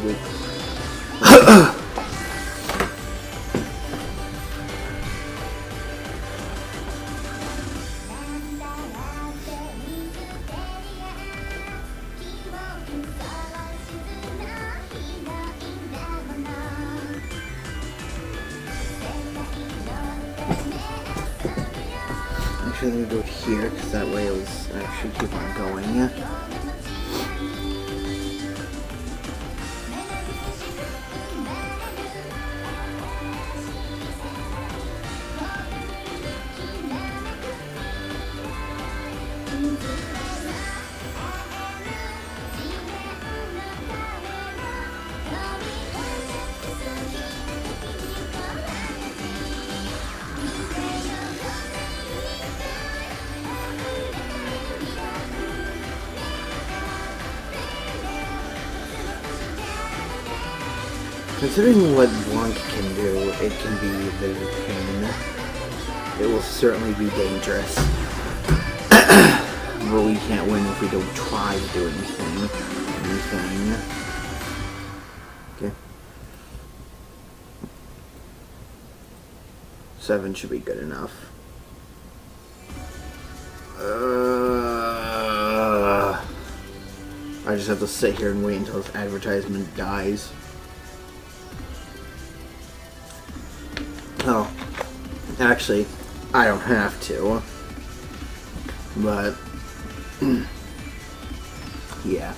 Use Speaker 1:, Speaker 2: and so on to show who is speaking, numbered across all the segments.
Speaker 1: probably. Actually, let me do it here, because that way it'll actually keep on going. Considering what Blanc can do, it can be a bit of a pain. It will certainly be dangerous. But we can't win if we don't try to do anything. Okay. 7 should be good enough. I just have to sit here and wait until this advertisement dies. Oh, actually, I don't have to, but, yeah.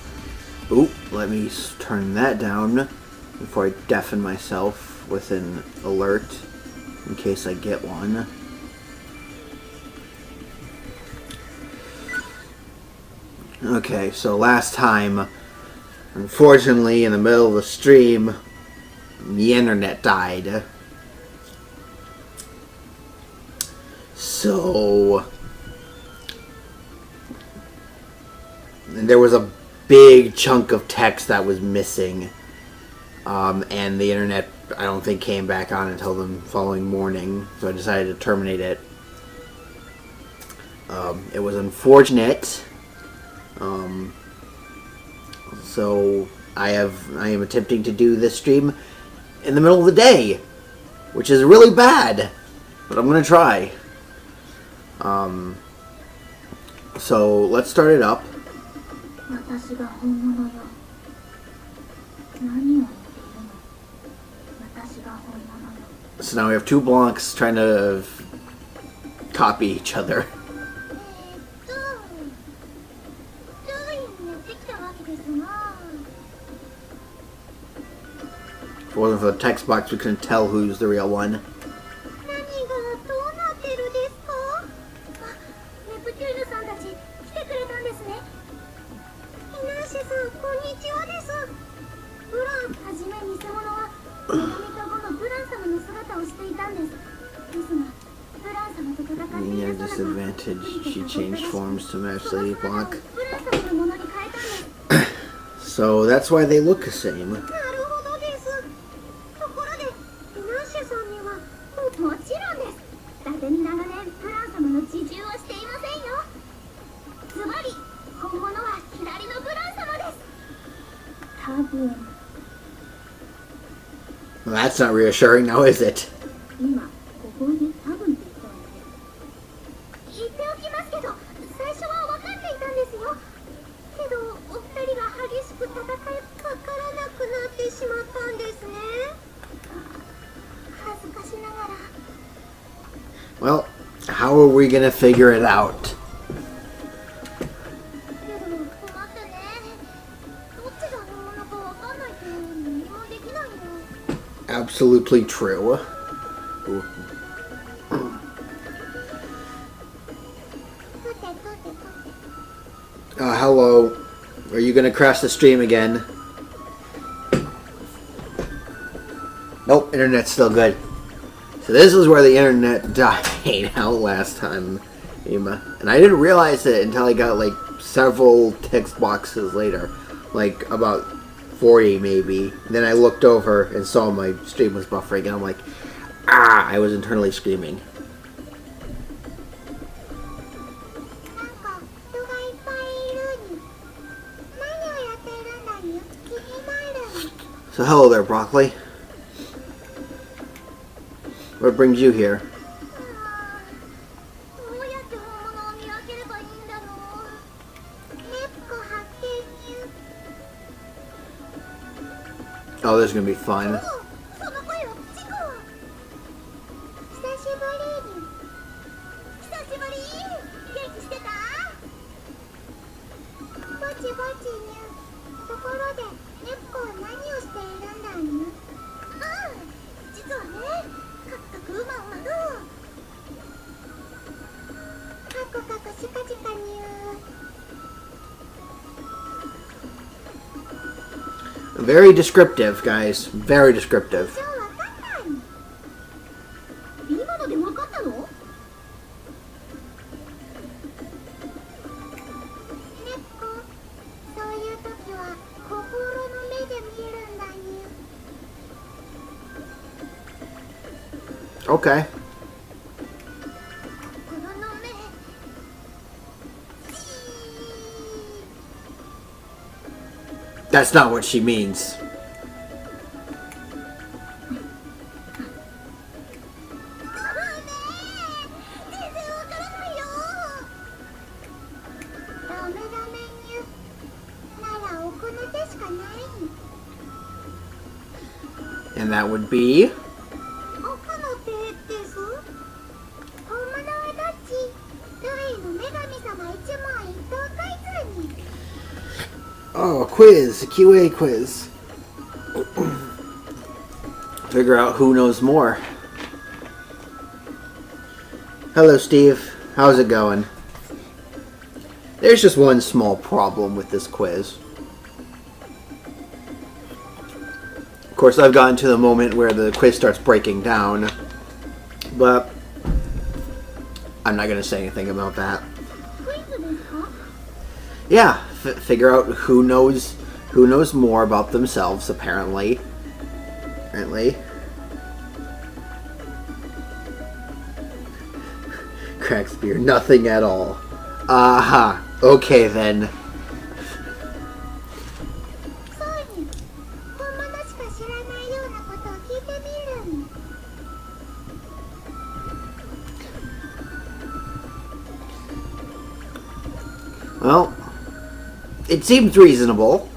Speaker 1: Oop, let me turn that down before I deafen myself with an alert, in case I get one. Okay, so last time, unfortunately, in the middle of the stream, the internet died. So, there was a big chunk of text that was missing, and the internet, I don't think, came back on until the following morning, so I decided to terminate it. It was unfortunate, so I am attempting to do this stream in the middle of the day, which is really bad, but I'm going to try. So let's start it up. So now we have two Blancs trying to copy each other. If it wasn't for the text box, we couldn't tell who's the real one. Yeah, disadvantage. She changed forms to match Lady Blanc. So that's why they look the same. Well, that's not reassuring now, is it? Well, how are we gonna figure it out? Absolutely true. Hello. Are you gonna crash the stream again? Nope, internet's still good. So this is where the internet died out last time, and I didn't realize it until I got like several text boxes later, like about 40 maybe. Then I looked over and saw my stream was buffering, and I'm like, ah! I was internally screaming. So hello there, Broccoli. What brings you here? Oh, this is gonna be fun. Very descriptive, guys. Very descriptive. Okay. That's not what she means. And that would be... Oh, a quiz. A QA quiz. Figure out who knows more. Hello, Steve. How's it going? There's just one small problem with this quiz. Of course, I've gotten to the moment where the quiz starts breaking down, but I'm not going to say anything about that. Yeah, figure out who knows more about themselves, apparently. Cracks beer, nothing at all. Aha, okay then. Well, it seems reasonable.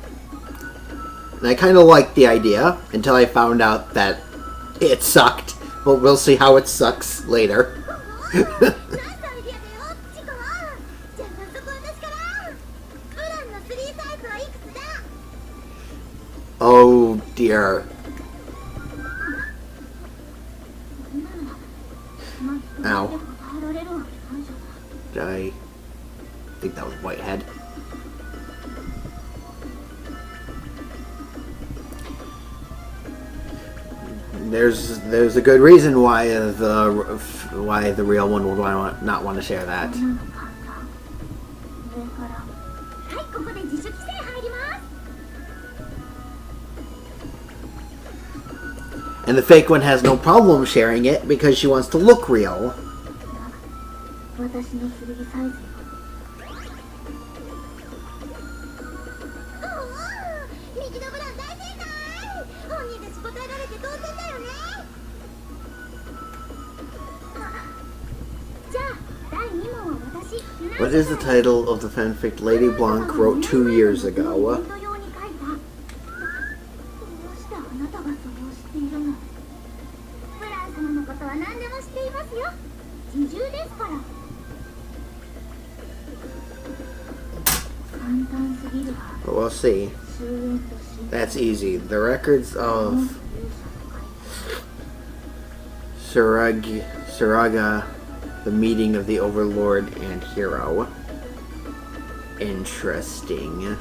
Speaker 1: And I kind of liked the idea until I found out that it sucked. But we'll see how it sucks later. Oh dear. Ow. I think that was Whitehead. There's a good reason why the real one would not want to share that. And the fake one has no problem sharing it because she wants to look real. What is the title of the fanfic Lady Blanc wrote 2 years ago? But we'll see. That's easy. The records of Suraga, the meeting of the Overlord and Hero. Interesting.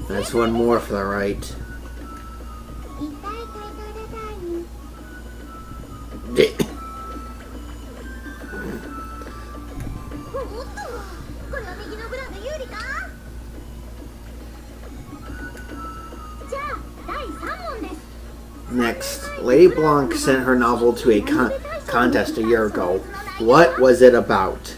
Speaker 1: That's one more for the right. Next, Lady Blanc sent her novel to a contest a year ago. What was it about?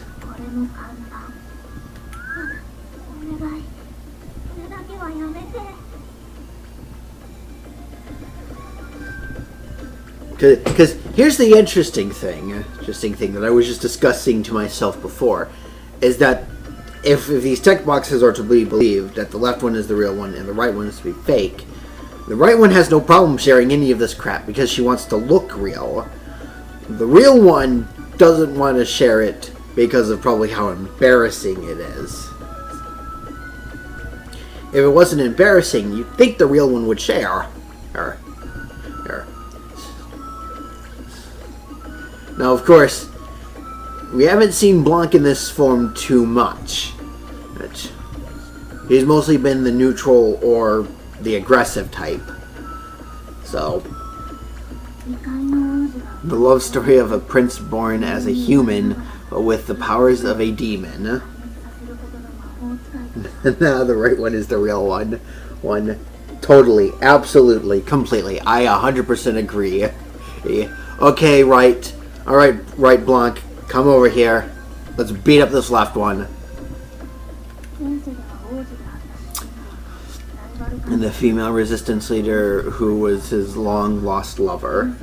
Speaker 1: Because here's the interesting thing that I was just discussing to myself before, is that if these text boxes are to be believed, that the left one is the real one and the right one is to be fake, the right one has no problem sharing any of this crap because she wants to look real. The real one doesn't want to share it because of probably how embarrassing it is. If it wasn't embarrassing, you'd think the real one would share. Now, of course, we haven't seen Blanc in this form too much. He's mostly been the neutral or the aggressive type. So, the love story of a prince born as a human, but with the powers of a demon. Now the right one is the real one. Totally, absolutely, completely. I 100% agree. Okay, right. Alright, right, Blanc. Come over here. Let's beat up this left one. And the female resistance leader who was his long-lost lover.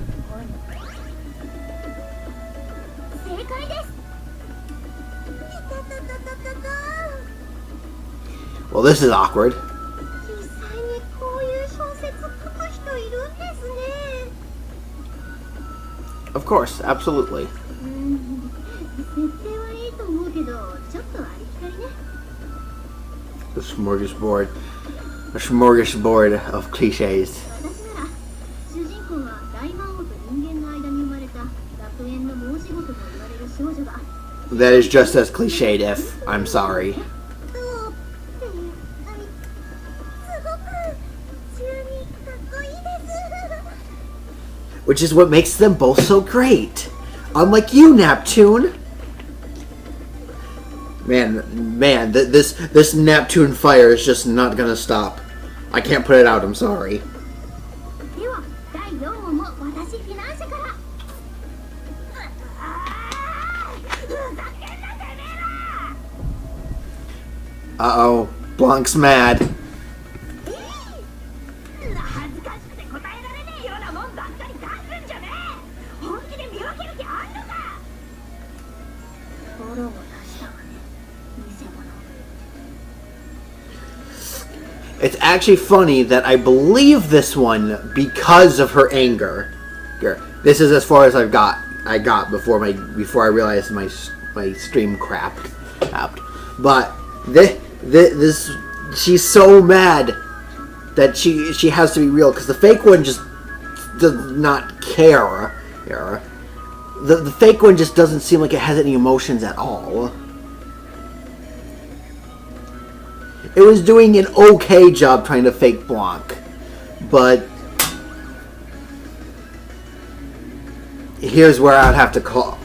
Speaker 1: Well, this is awkward. Of course, absolutely. A smorgasbord of cliches. That is just as cliched if I'm sorry. Which is what makes them both so great. Unlike you, Neptune. Man, this Neptune fire is just not gonna stop. I can't put it out, I'm sorry. Uh-oh, Blanc's mad. It's actually funny that I believe this one because of her anger. This is as far as I got before I realized my stream crapped. But this she's so mad that she has to be real because the fake one just does not care. The fake one just doesn't seem like it has any emotions at all. It was doing an okay job trying to fake Blanc, but here's where I'd have to call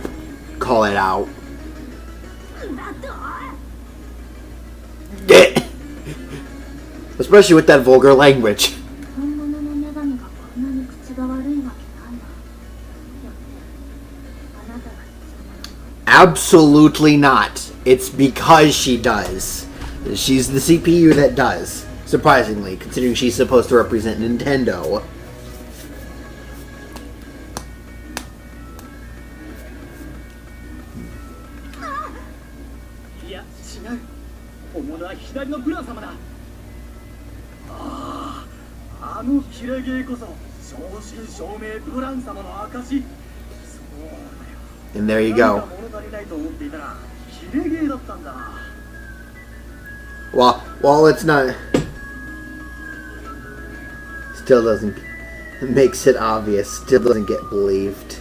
Speaker 1: it out. Especially with that vulgar language. Absolutely not. It's because she does. She's the CPU that does. Surprisingly, considering she's supposed to represent Nintendo. And there you go. While it's not, still doesn't, it makes it obvious, still doesn't get believed.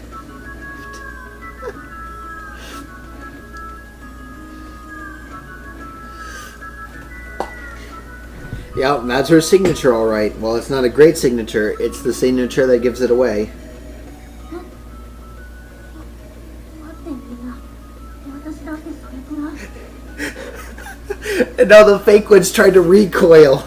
Speaker 1: Yep, that's her signature, alright. Well, it's not a great signature, it's the signature that gives it away. And now the fake one's trying to recoil.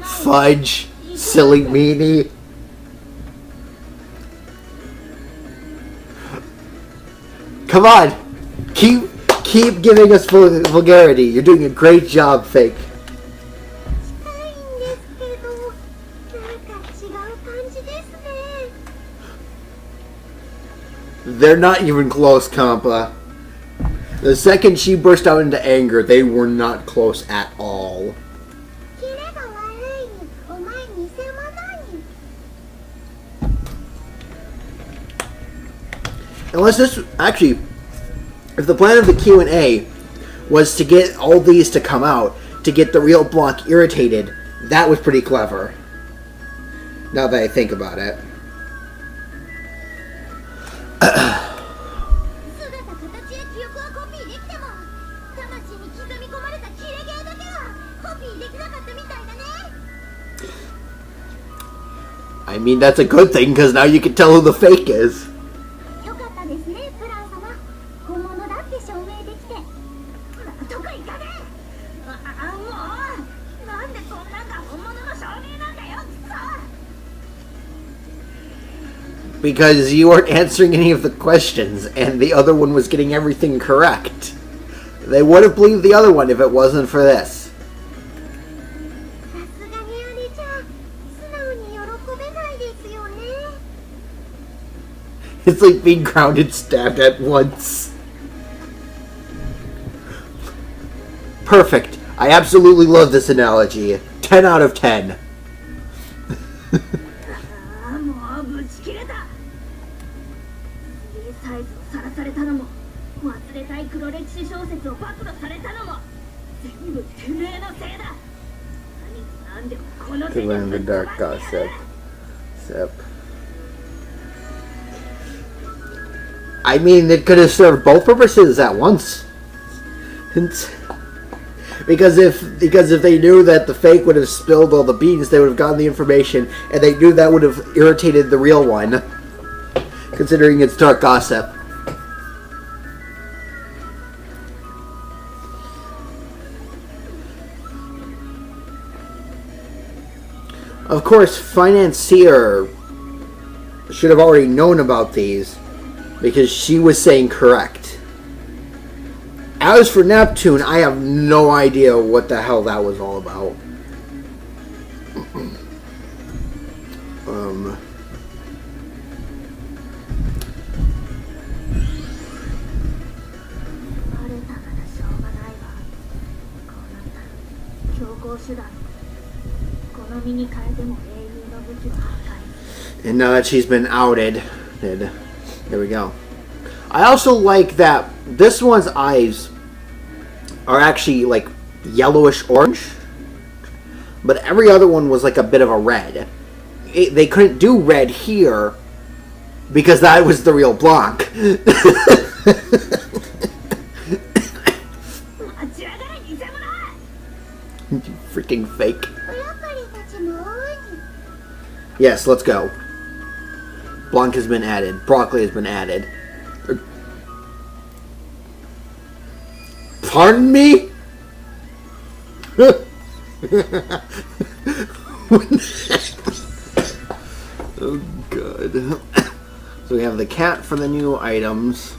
Speaker 1: Fudge, silly meanie. Come on, keep giving us vulgarity. You're doing a great job, fake. They're not even close, Compa. The second she burst out into anger, they were not close at all. Unless this... Actually, if the plan of the Q&A was to get all these to come out, to get the real Blanc irritated, that was pretty clever. Now that I think about it. I mean, that's a good thing, because now you can tell who the fake is. Because you weren't answering any of the questions, and the other one was getting everything correct. They would have believed the other one if it wasn't for this. It's like being grounded, stabbed at once. Perfect. I absolutely love this analogy. 10 out of 10. To learn the dark gossip. I mean, it could have served both purposes at once. Because if they knew that the fake would have spilled all the beans, they would have gotten the information, and they knew that would have irritated the real one, considering it's dark gossip. Of course, Financier should have already known about these, because she was saying correct. As for Neptune, I have no idea what the hell that was all about. And now that she's been outed, there we go. I also like that this one's eyes are actually like yellowish orange, but every other one was like a bit of a red. They couldn't do red here because that was the real Blanc. You freaking fake. Yes, let's go. Blanc has been added. Broccoli has been added. Pardon me? Oh, God. So we have the cat for the new items.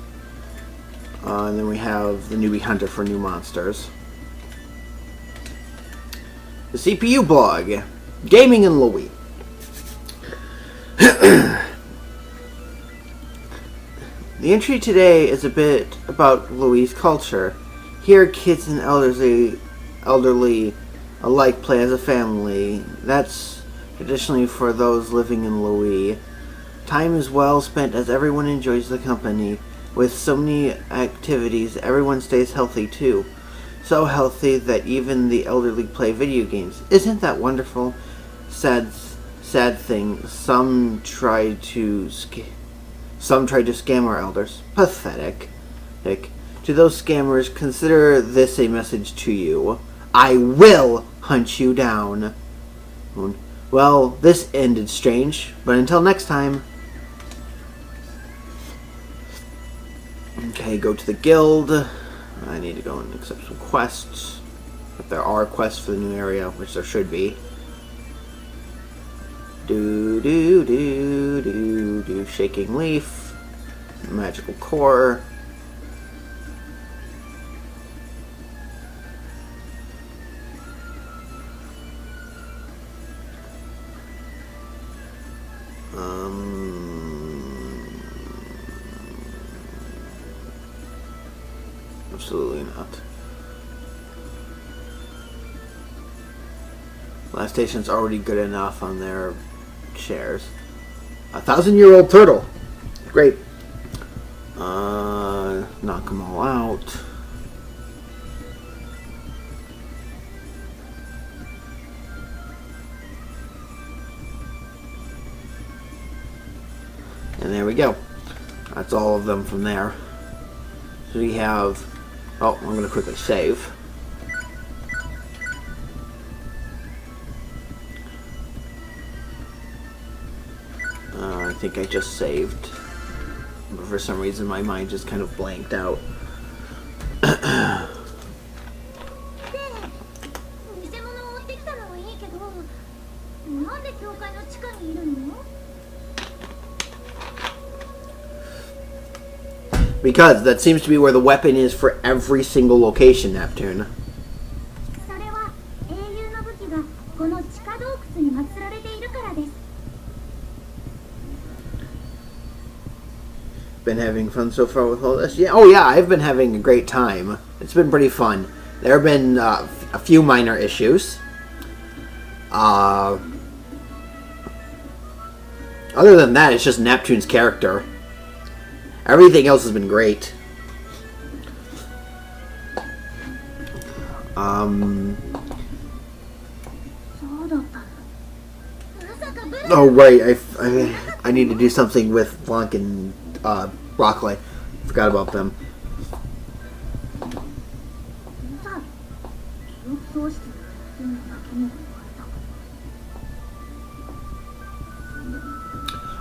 Speaker 1: And then we have the newbie hunter for new monsters. The CPU blog. Gaming and Lowee. The entry today is a bit about Lowee's culture. Here, kids and elderly alike play as a family. That's traditionally for those living in Lowee. Time is well spent as everyone enjoys the company. With so many activities, everyone stays healthy too. So healthy that even the elderly play video games. Isn't that wonderful? Sad thing. Some try to scam our elders. Pathetic. To those scammers, consider this a message to you. I will hunt you down. Well, this ended strange, but until next time. Okay, go to the guild. I need to go and accept some quests. If there are quests for the new area, which there should be. Shaking Leaf. Magical Core. Absolutely not. Last station's already good enough on their shares. 1,000-year-old turtle. Great. Knock them all out. And there we go. That's all of them from there. So we have... Oh, I'm going to quickly save. I think I just saved. But for some reason my mind just kind of blanked out. Because that seems to be where the weapon is for every single location, Neptune. Been having fun so far with all this? Yeah. Oh yeah, I've been having a great time. It's been pretty fun. There have been a few minor issues. Other than that, it's just Neptune's character. Everything else has been great. Oh right, I need to do something with Blanc and Broccoli. Forgot about them.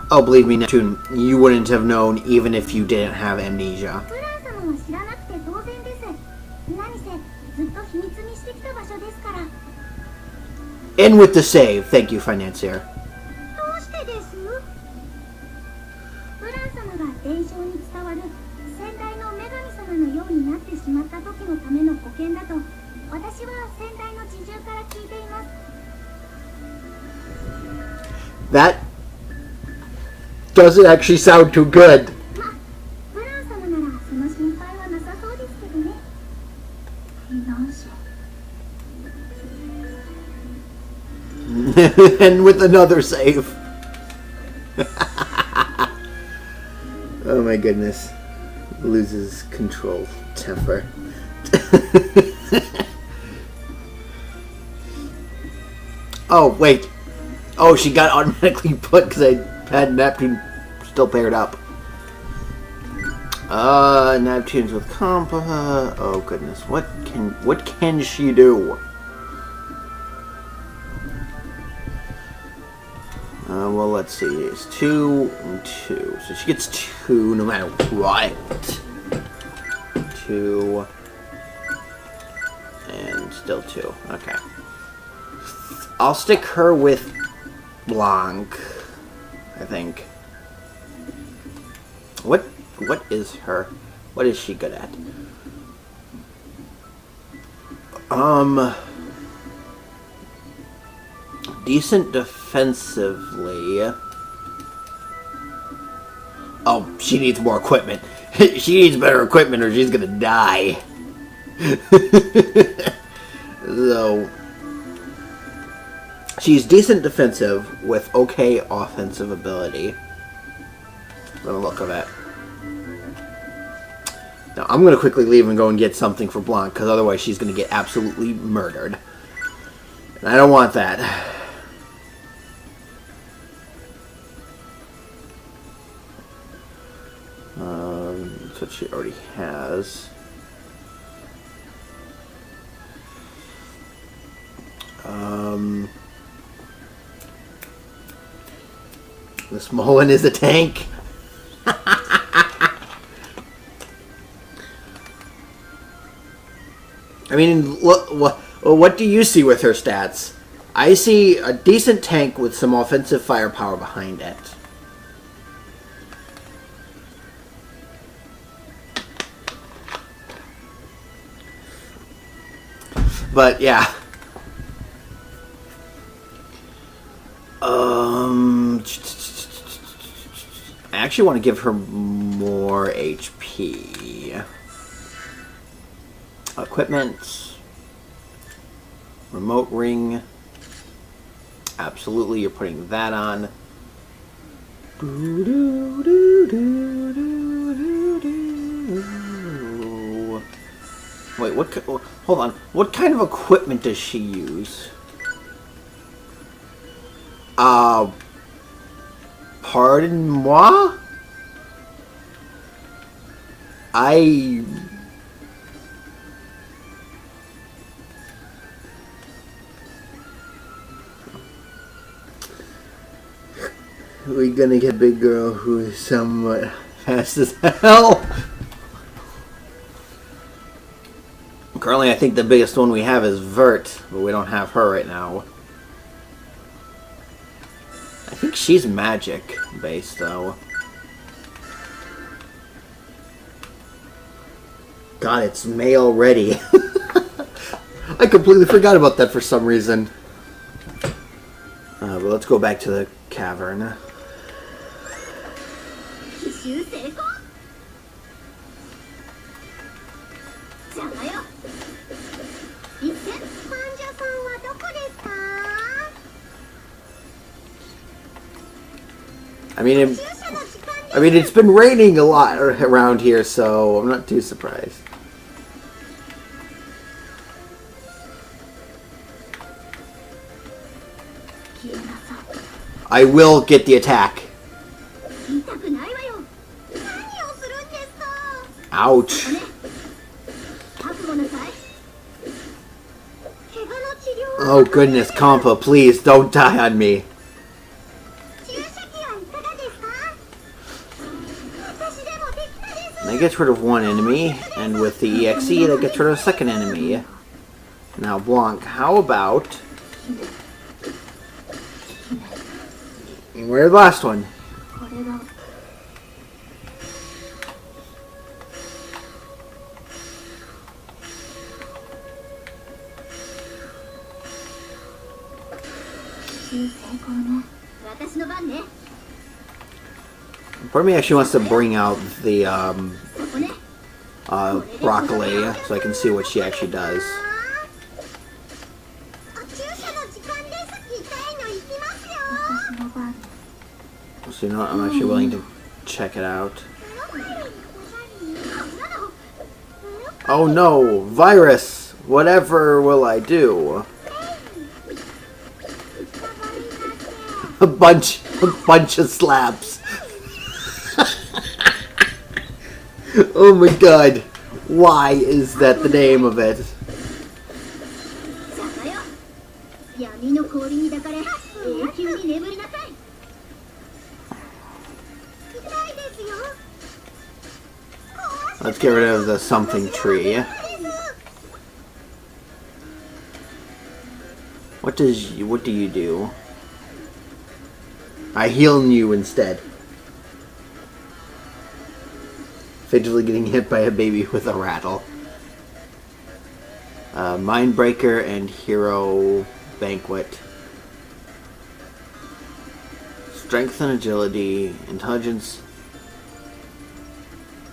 Speaker 1: Oh, believe me, Neptune, you wouldn't have known even if you didn't have amnesia. In with the save. Thank you, Financier. That doesn't actually sound too good. And with another save. Oh my goodness. Loses control. Temper. Oh, wait. Oh, she got automatically put because I had Neptune still paired up. Neptune's with Compa. Oh goodness, what can she do? Well, let's see. It's 2 and 2, so she gets 2 no matter what. 2 and still 2. Okay. I'll stick her with Blanc, I think. What is her? What is she good at? Decent defensively. Oh, she needs more equipment. She needs better equipment or she's gonna die. So she's decent defensive with okay offensive ability. From the look of it. Now, I'm going to quickly leave and go and get something for Blanc, because otherwise she's going to get absolutely murdered. And I don't want that. That's what she already has. This Mullen is a tank. I mean, what do you see with her stats? I see a decent tank with some offensive firepower behind it. But, yeah. I actually want to give her more HP. Equipment. Remote ring. Absolutely, you're putting that on. Wait, what? Hold on. What kind of equipment does she use? Pardon moi? We're gonna get a big girl who is somewhat fast as hell. Currently, I think the biggest one we have is Vert, but we don't have her right now. I think she's magic based, though. God, it's May already. I completely forgot about that for some reason. But let's go back to the cavern. I mean, it's been raining a lot around here, so I'm not too surprised. I will get the attack. Ouch. Oh goodness, Compa, please don't die on me. That gets rid of one enemy, and with the EXE, that gets rid of a second enemy. Now, Blanc, how about... Where's the last one? Part of me actually wants to bring out the broccoli so I can see what she actually does. So you know what, I'm actually willing to check it out. Oh no! Virus! Whatever will I do? A bunch of slaps. Oh my god. Why is that the name of it? Let's get rid of the something tree. What do you do? I heal you instead. Fidgety getting hit by a baby with a rattle. Mindbreaker and Hero Banquet. Strength and agility, intelligence.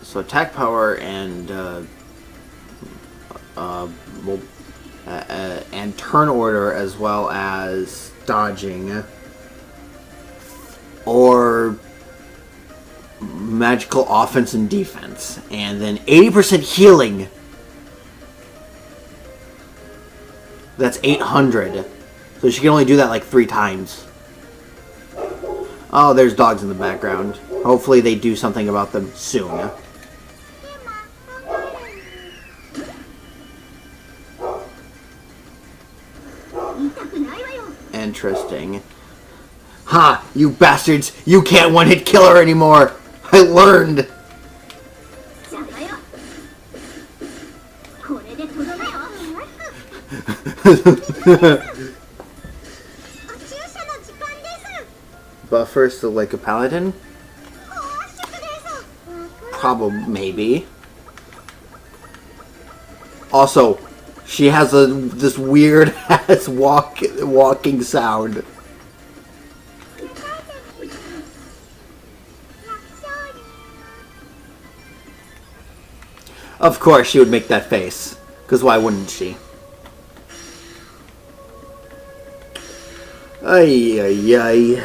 Speaker 1: So attack power and turn order, as well as dodging, or magical offense and defense, and then 80% healing. That's 800. So she can only do that like 3 times. Oh, there's dogs in the background. Hopefully they do something about them soon. Interesting. Ha! You bastards! You can't one-hit kill her anymore! I learned! Buffer still like a paladin? Probably, maybe. Also, she has this weird ass walking Of course she would make that face. Because why wouldn't she? Ay, ay, ay.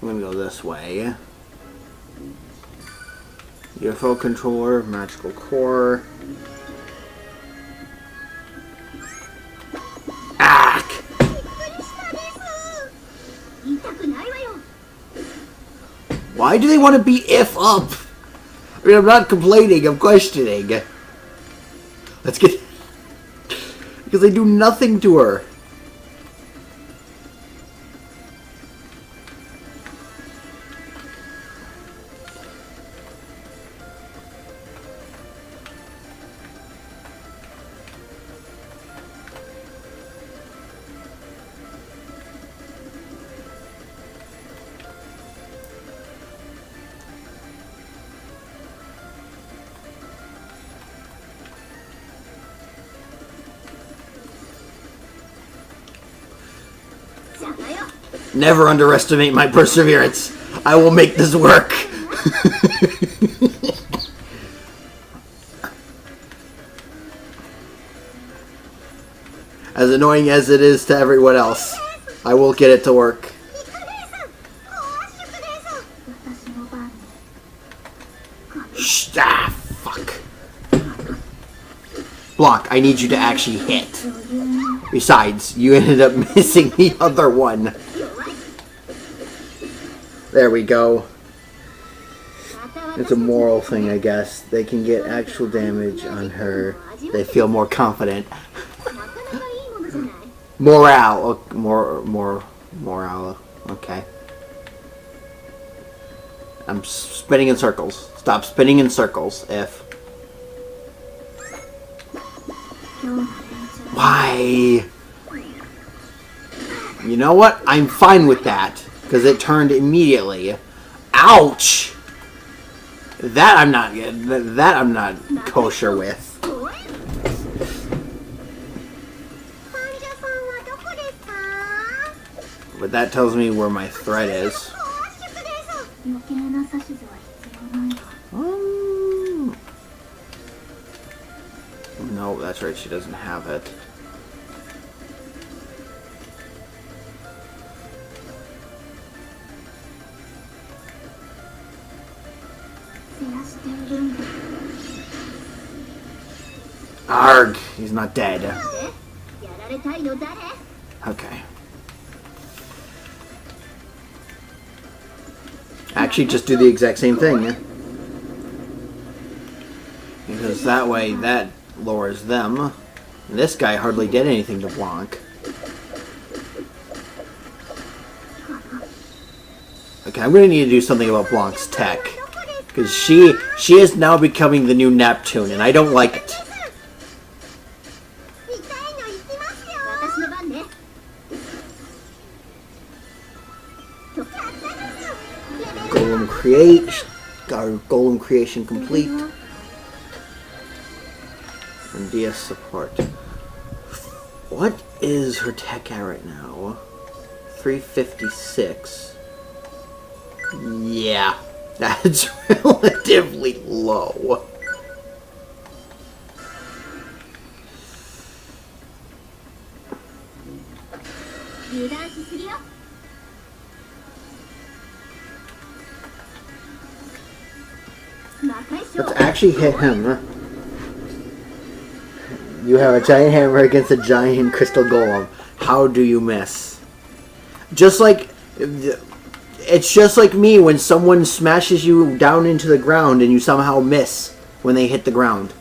Speaker 1: I'm gonna go this way. UFO controller, magical core. Ack! Why do they want to be if up? I mean, I'm not complaining, I'm questioning. Let's get... Because they do nothing to her. Never underestimate my perseverance. I will make this work. As annoying as it is to everyone else, I will get it to work. Shh, fuck. Block, I need you to actually hit. Besides, you ended up missing the other one. There we go. It's a moral thing, I guess. They can get actual damage on her. They feel more confident. Morale. Morale. Okay. I'm spinning in circles. Stop spinning in circles, if... Why? You know what? I'm fine with that. Because it turned immediately. Ouch! That I'm not kosher with. But that tells me where my threat is. No, that's right, she doesn't have it. Arg! He's not dead. Okay. Actually, just do the exact same thing. Because that way, that lowers them. And this guy hardly did anything to Blanc. Okay, I'm going to need to do something about Blanc's tech. Because she is now becoming the new Neptune, and I don't like it. Golem creation complete. And DS support. What is her tech at right now? 356. Yeah, that's relatively low. Let's actually hit him. You have a giant hammer against a giant crystal golem. How do you miss? Just like... It's just like me when someone smashes you down into the ground and you somehow miss when they hit the ground.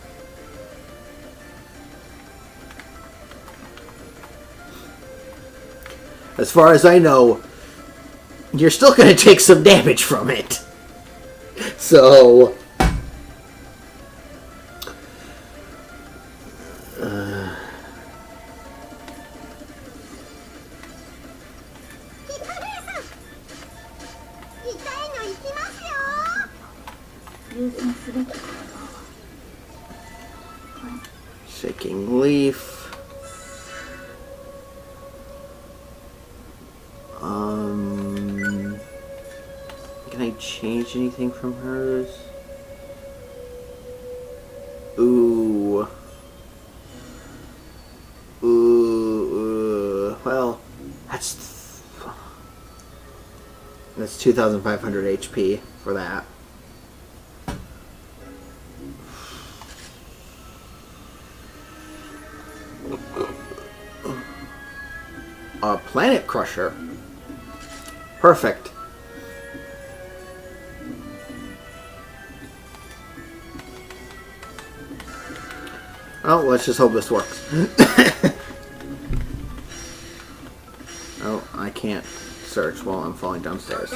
Speaker 1: As far as I know, you're still going to take some damage from it. So... Shaking Leaf. Can I change anything from hers? Ooh. Well, that's 2,500 HP for that. Planet Crusher. Perfect. Oh, let's just hope this works. Oh, I can't search while I'm falling downstairs.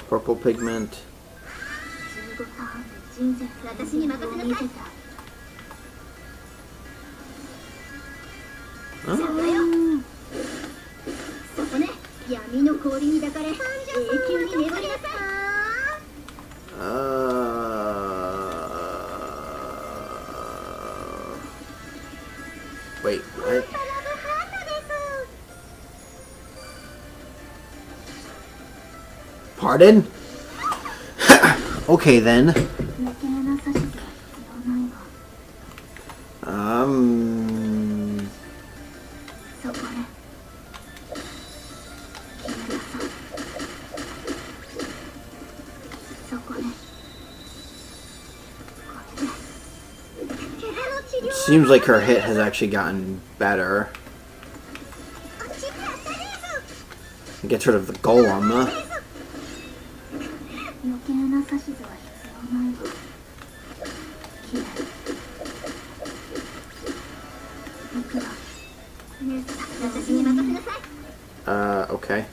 Speaker 1: Purple pigment. Wait, what? Pardon? Okay then. Seems like her hit has actually gotten better. It gets rid of the golem. Okay.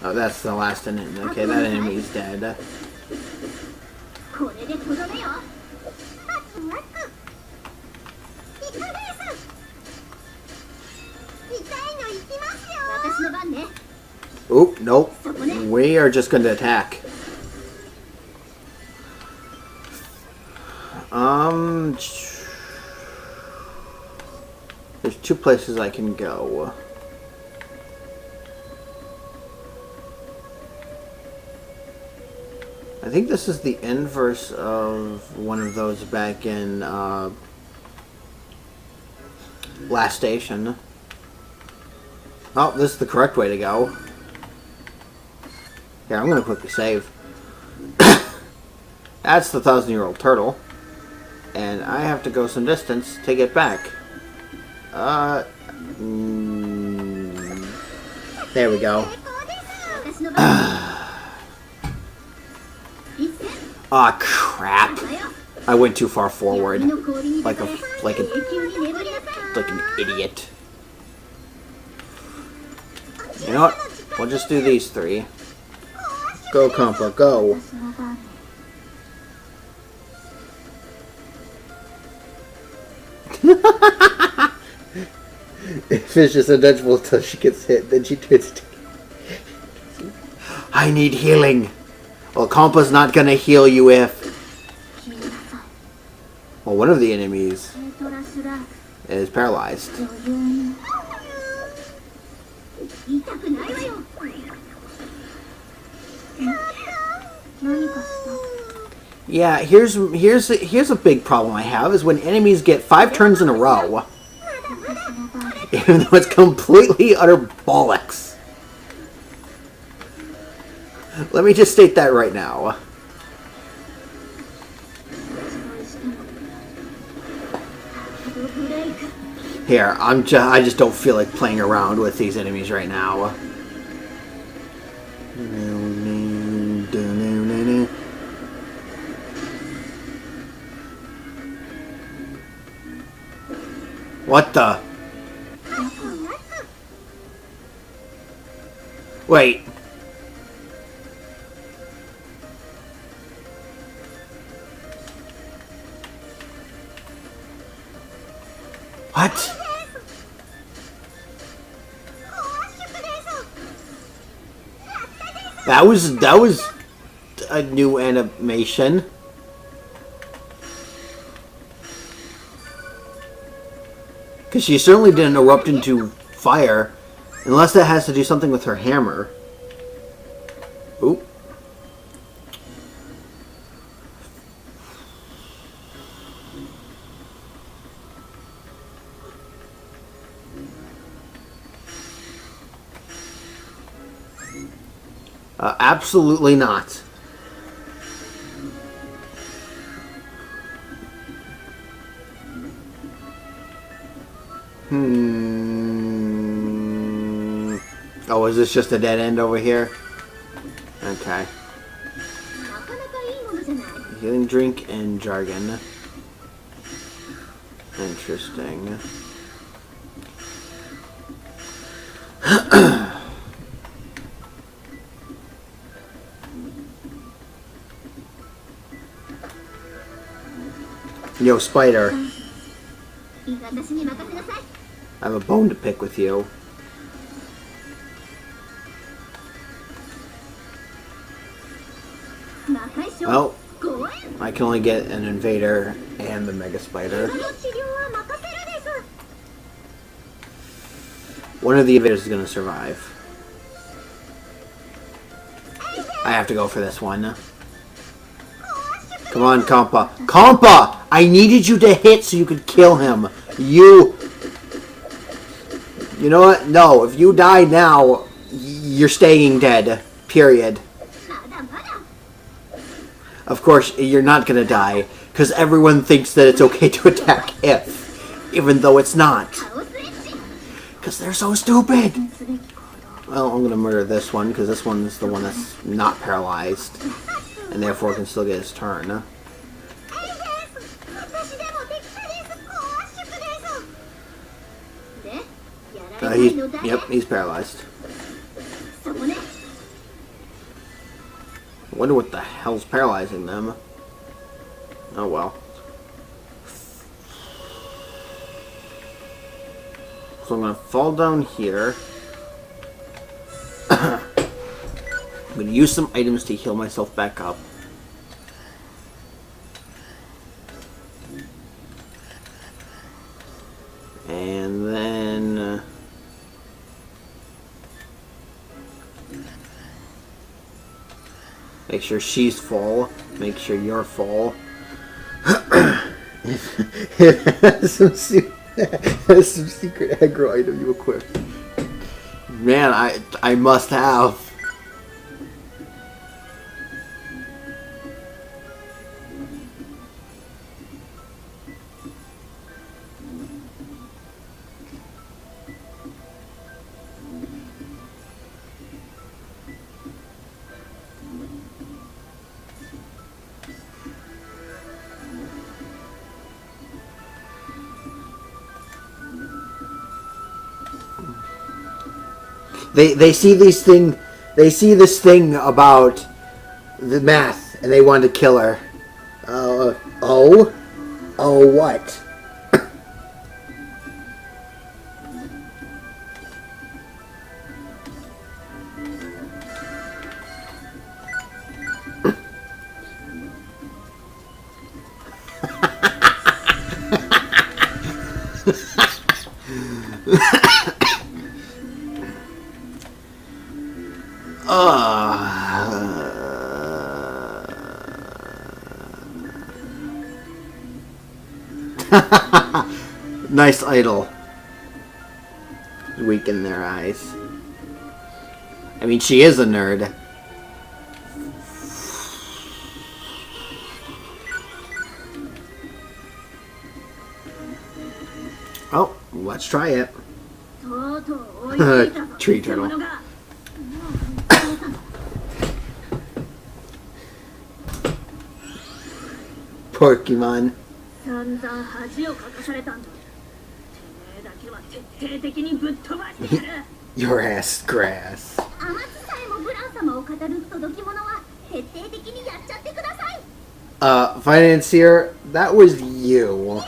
Speaker 1: Oh, that's the last enemy. Okay, that enemy's dead. Oop, nope. We are just going to attack. There's two places I can go. I think this is the inverse of one of those back in Last Station. Oh, this is the correct way to go. Here, I'm going to quickly save. That's the 1,000-year-old turtle. And I have to go some distance to get back. There we go. Ah, crap. I went too far forward. Like an idiot. You know what? We'll just do these three. Go, Compa, go. If it's just untouchable until she gets hit, then she turns to... I need healing. Well, Compa's not gonna heal you if... Well, one of the enemies is paralyzed. Yeah, here's a big problem I have is when enemies get 5 turns in a row. Even though it's completely utter bollocks. Let me just state that right now. Here, I just don't feel like playing around with these enemies right now. What the? Wait. What? That was a new animation. Because she certainly didn't erupt into fire. Unless that has to do something with her hammer. Oop. Absolutely not. Oh, is this just a dead end over here? Okay. Healing drink and jargon. Interesting. Yo, Spider. I have a bone to pick with you. Well, I can only get an invader and the Mega Spider. One of the invaders is going to survive. I have to go for this one. Come on, Compa. Compa! I needed you to hit so you could kill him. You know what? No, if you die now, you're staying dead. Period. Of course, you're not gonna die, because everyone thinks that it's okay to attack if, even though it's not. Because they're so stupid! Well, I'm gonna murder this one, because this one's the one that's not paralyzed, and therefore can still get his turn. Yep, he's paralyzed. I wonder what the hell's paralyzing them. Oh well. So I'm gonna fall down here. I'm gonna use some items to heal myself back up. And then make sure she's full. Make sure you're full. It has some secret aggro item you equip. Man, I must have. They see this thing about the math, and they want to kill her. Oh, what? Nice idol. Weaken their eyes. I mean, she is a nerd. Oh, let's try it. Tree turtle. Pokemon. Your ass grass. Financier, that was you.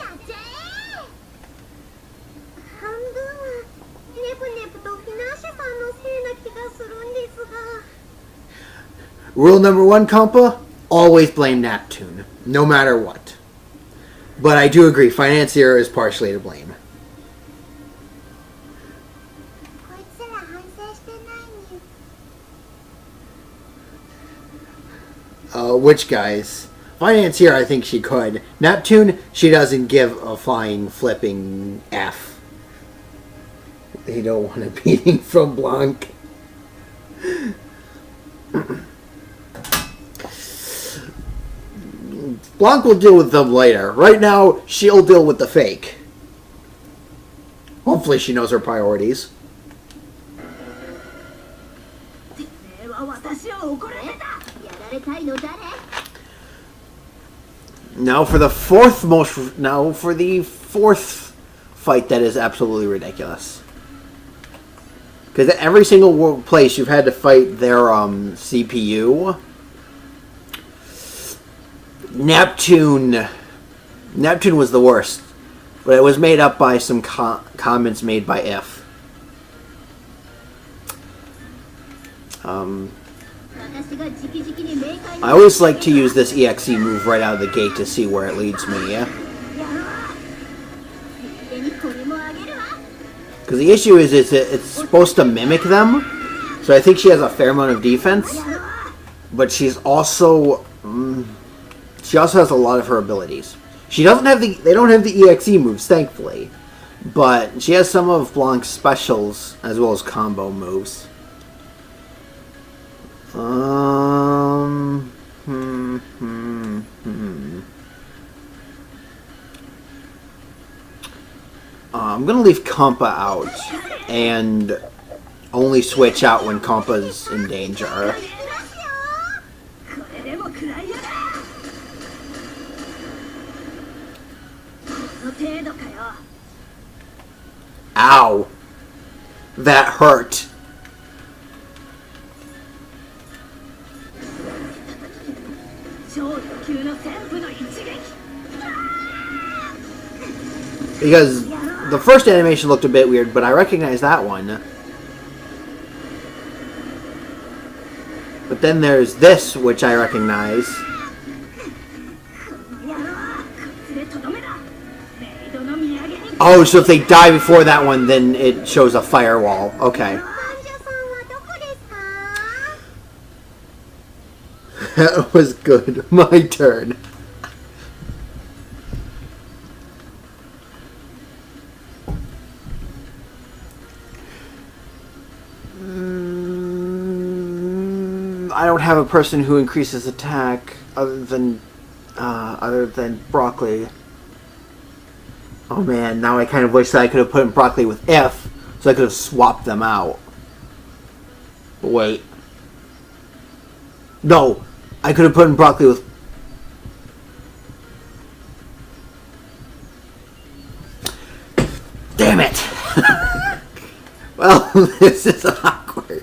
Speaker 1: Rule number 1, Compa, always blame Neptune, no matter what. But I do agree, Financier is partially to blame. Which guys? Financier, I think she could. Neptune, she doesn't give a flying flipping F. They don't want a beating from Blanc. Blanc will deal with them later. Right now, she'll deal with the fake. Hopefully she knows her priorities. Now for the fourth fight that is absolutely ridiculous. Because at every single place you've had to fight their CPU. Neptune was the worst. But it was made up by some comments made by If. I always like to use this EXE move right out of the gate to see where it leads me, yeah? Because the issue is it's supposed to mimic them, so I think she has a fair amount of defense, but she's also... she also has a lot of her abilities. She doesn't have they don't have the EXE moves, thankfully, but she has some of Blanc's specials as well as combo moves. I'm gonna leave Compa out and only switch out when Compa's in danger. Ow! That hurt. Because the first animation looked a bit weird, but I recognize that one. But then there's this, which I recognize. Oh, so if they die before that one, then it shows a firewall. Okay. That was good. My turn. I don't have a person who increases attack other than Broccoli. Oh man, now I kind of wish that I could have put in Broccoli with F, so I could have swapped them out. But wait. No! I could have put in Broccoli with... Damn it! Well, this is awkward.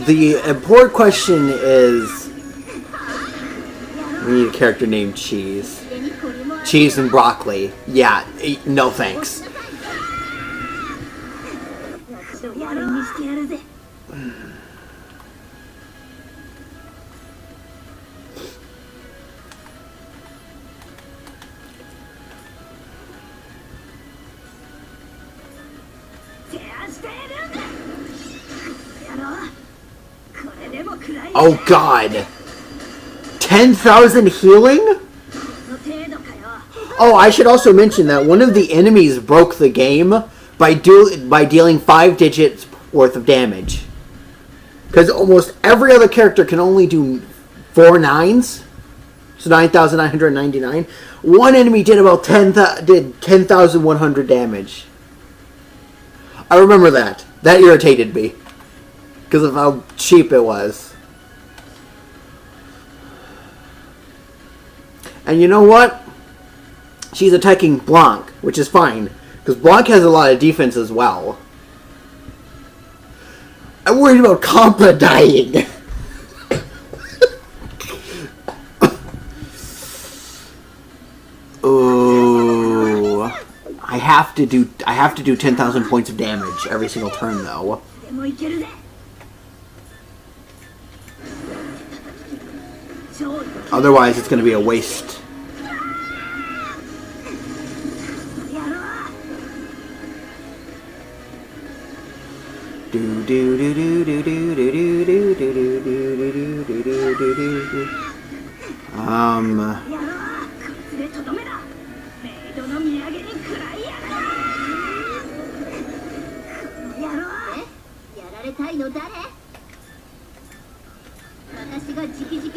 Speaker 1: The important question is, we need a character named Cheese. Cheese and Broccoli. Yeah, no thanks. Oh god! 10,000 healing? Oh, I should also mention that one of the enemies broke the game by dealing 5 digits worth of damage. Because almost every other character can only do 4 9s. So 9,999. One enemy did about 10,100 damage. I remember that. That irritated me. Because of how cheap it was. And you know what? She's attacking Blanc, which is fine. Because Blanc has a lot of defense as well. I'm worried about Compa dying. Ooh. I have to do 10,000 points of damage every single turn though. Otherwise, it's going to be a waste.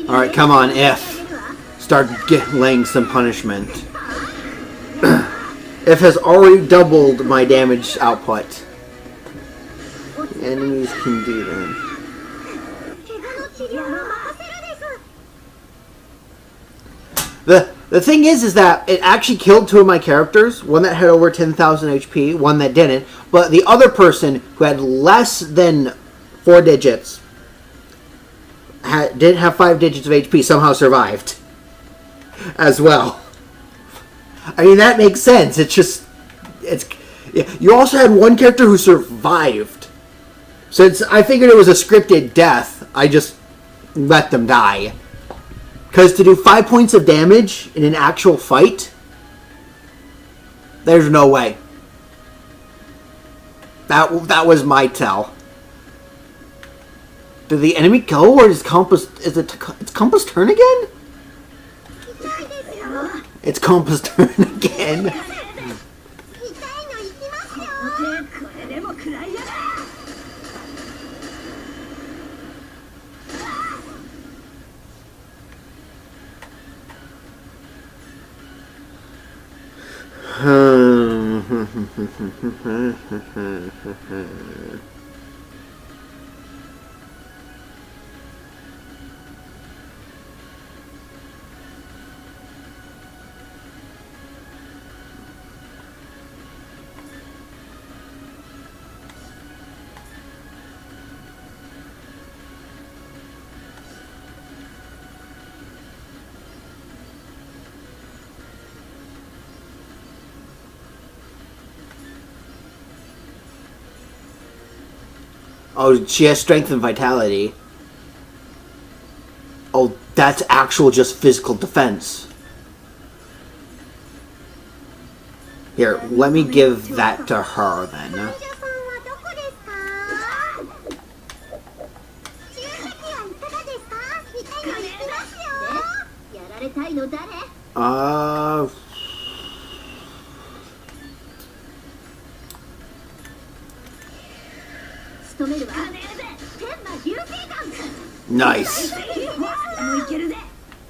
Speaker 1: Alright, come on, If. Start laying some punishment. If has already doubled my damage output. The enemies can do that. The thing is that it actually killed two of my characters. One that had over 10,000 HP, one that didn't. But the other person who had less than 4 digits, didn't have 5 digits of HP, somehow survived. As well. I mean, that makes sense. It's just... You also had one character who survived. Since I figured it was a scripted death, I just let them die. Because to do 5 points of damage in an actual fight, there's no way. That was my tell. Did the enemy go, or is it's Compass turn again? It's Compass turn again. Oh, she has strength and vitality. Oh, that's actual just physical defense. Here, let me give that to her then. Nice.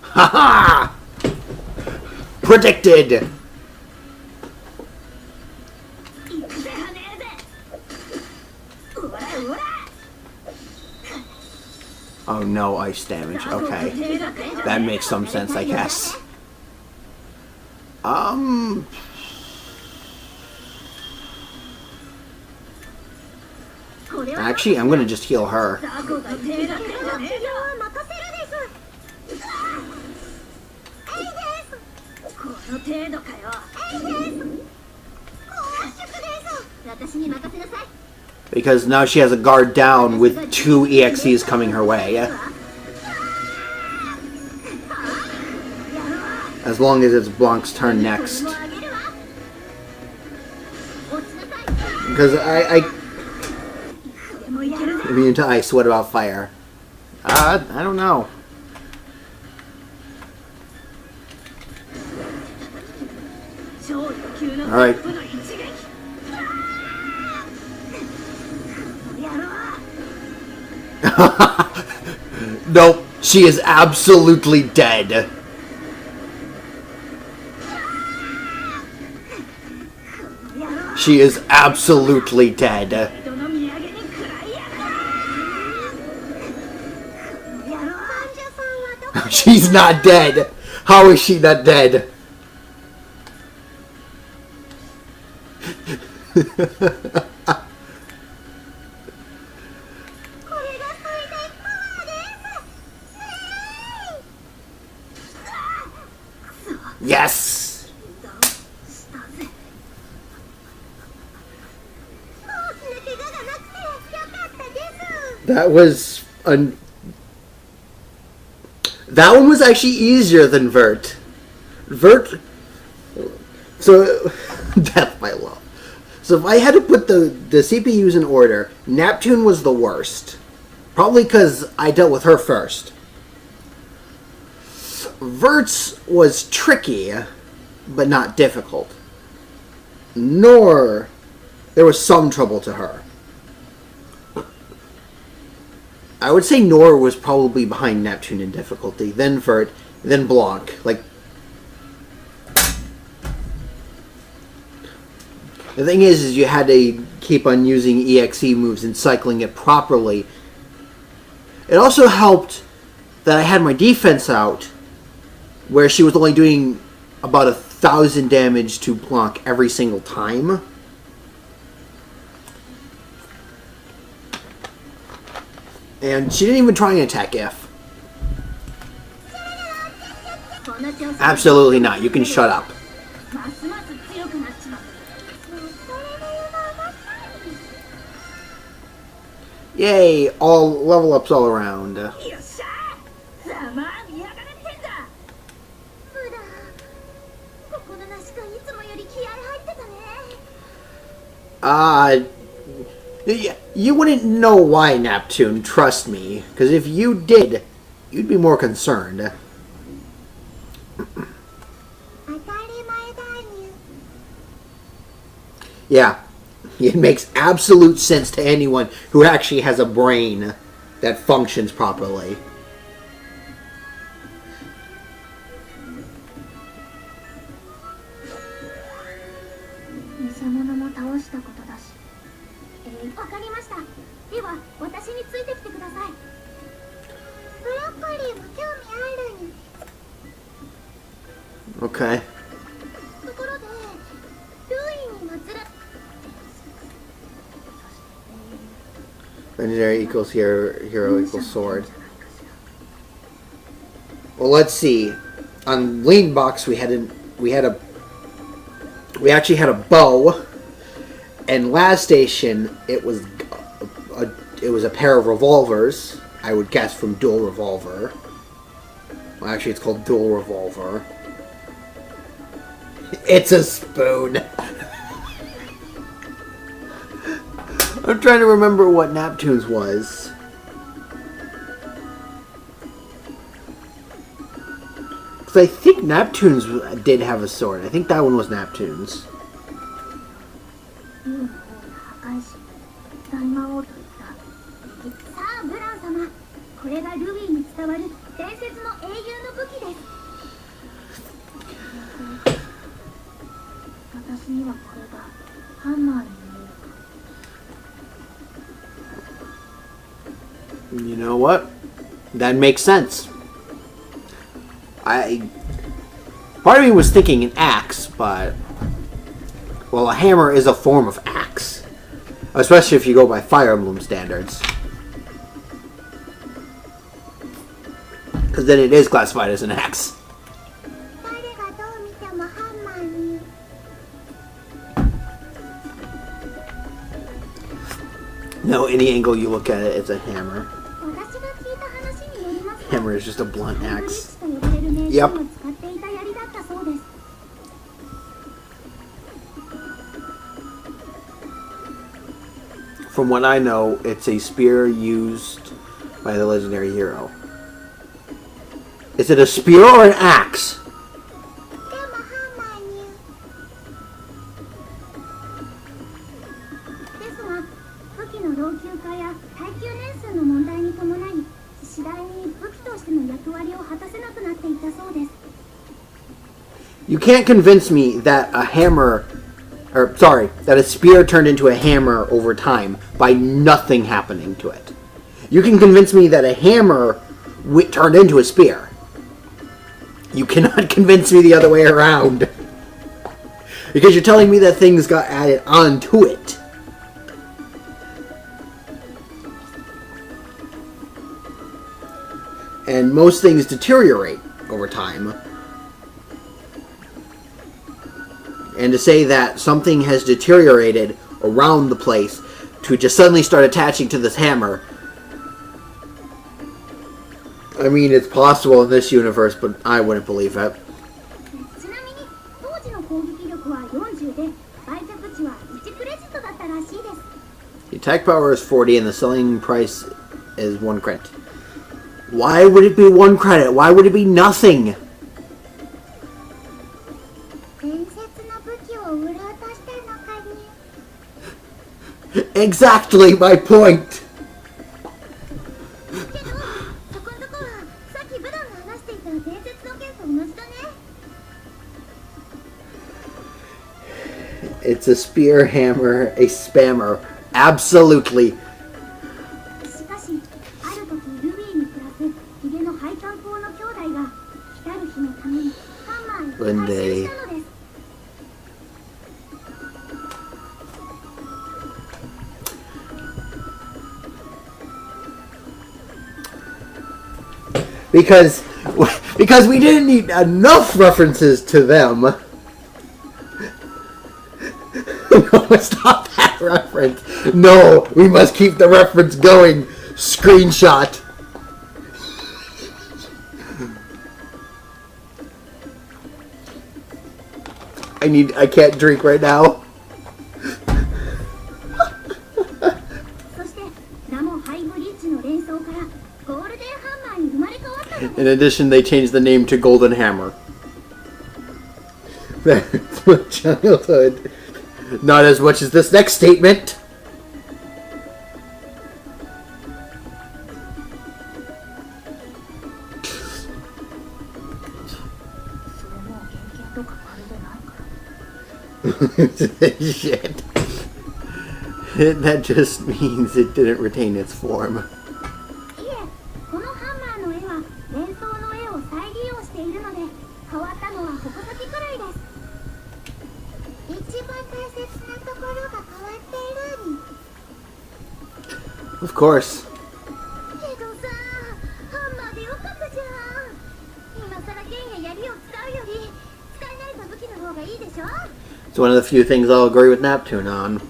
Speaker 1: Haha! Predicted! Oh no, ice damage. Okay. That makes some sense, I guess. Actually, I'm gonna just heal her. Because now she has a guard down with 2 EXEs coming her way. As long as it's Blanc's turn next. Because I immune to ice, what about fire? I don't know. Alright. Nope, she is absolutely dead. She is absolutely dead. She's not dead. How is she not dead? Yes! That was That one was actually easier than Vert. Vert... So, death by love. So if I had to put the CPUs in order, Neptune was the worst. Probably because I dealt with her first. Vert's was tricky, but not difficult. Nor, there was some trouble to her. I would say Nor was probably behind Neptune in difficulty, then Vert, then Blanc. Like, the thing is you had to keep on using EXE moves and cycling it properly. It also helped that I had my defense out, where she was only doing about 1,000 damage to Blanc every single time. And she didn't even try and attack If. Absolutely not. You can shut up. Yay! All level ups all around. You wouldn't know why, Neptune, trust me. Because if you did, you'd be more concerned. Yeah, it makes absolute sense to anyone who actually has a brain that functions properly. Okay. Legendary equals hero equals sword. Well, let's see. On Lean Box, we actually had a bow, and last station it was a pair of revolvers. I would guess from Dual Revolver. Well, actually, it's called Dual Revolver. It's a spoon. I'm trying to remember what Neptune's was. Because I think Neptune's did have a sword. I think that one was Neptune's. You know what? That makes sense. Part of me was thinking an axe, but... Well, a hammer is a form of axe. Especially if you go by Fire Emblem standards. Because then it is classified as an axe. No, any angle you look at it, it's a hammer. Hammer is just a blunt axe. Yep. From what I know, it's a spear used by the legendary hero. Is it a spear or an axe? You can't convince me that a hammer, that a spear turned into a hammer over time by nothing happening to it. You can convince me that a hammer turned into a spear. You cannot convince me the other way around. Because you're telling me that things got added onto it. And most things deteriorate over time. And to say that something has deteriorated around the place to just suddenly start attaching to this hammer, I mean, it's possible in this universe, but I wouldn't believe it. The attack power is 40 and the selling price is 1 credit. Why would it be 1 credit? Why would it be nothing? Exactly my point. It's a spear hammer, a spammer. Absolutely. Lindy. Because we didn't need enough references to them. No, it's not that reference. No, we must keep the reference going. Screenshot. I can't drink right now. In addition, they changed the name to Golden Hammer. That's my childhood. Not as much as this next statement. Shit. That just means it didn't retain its form. Of course. It's one of the few things I'll agree with Neptune on.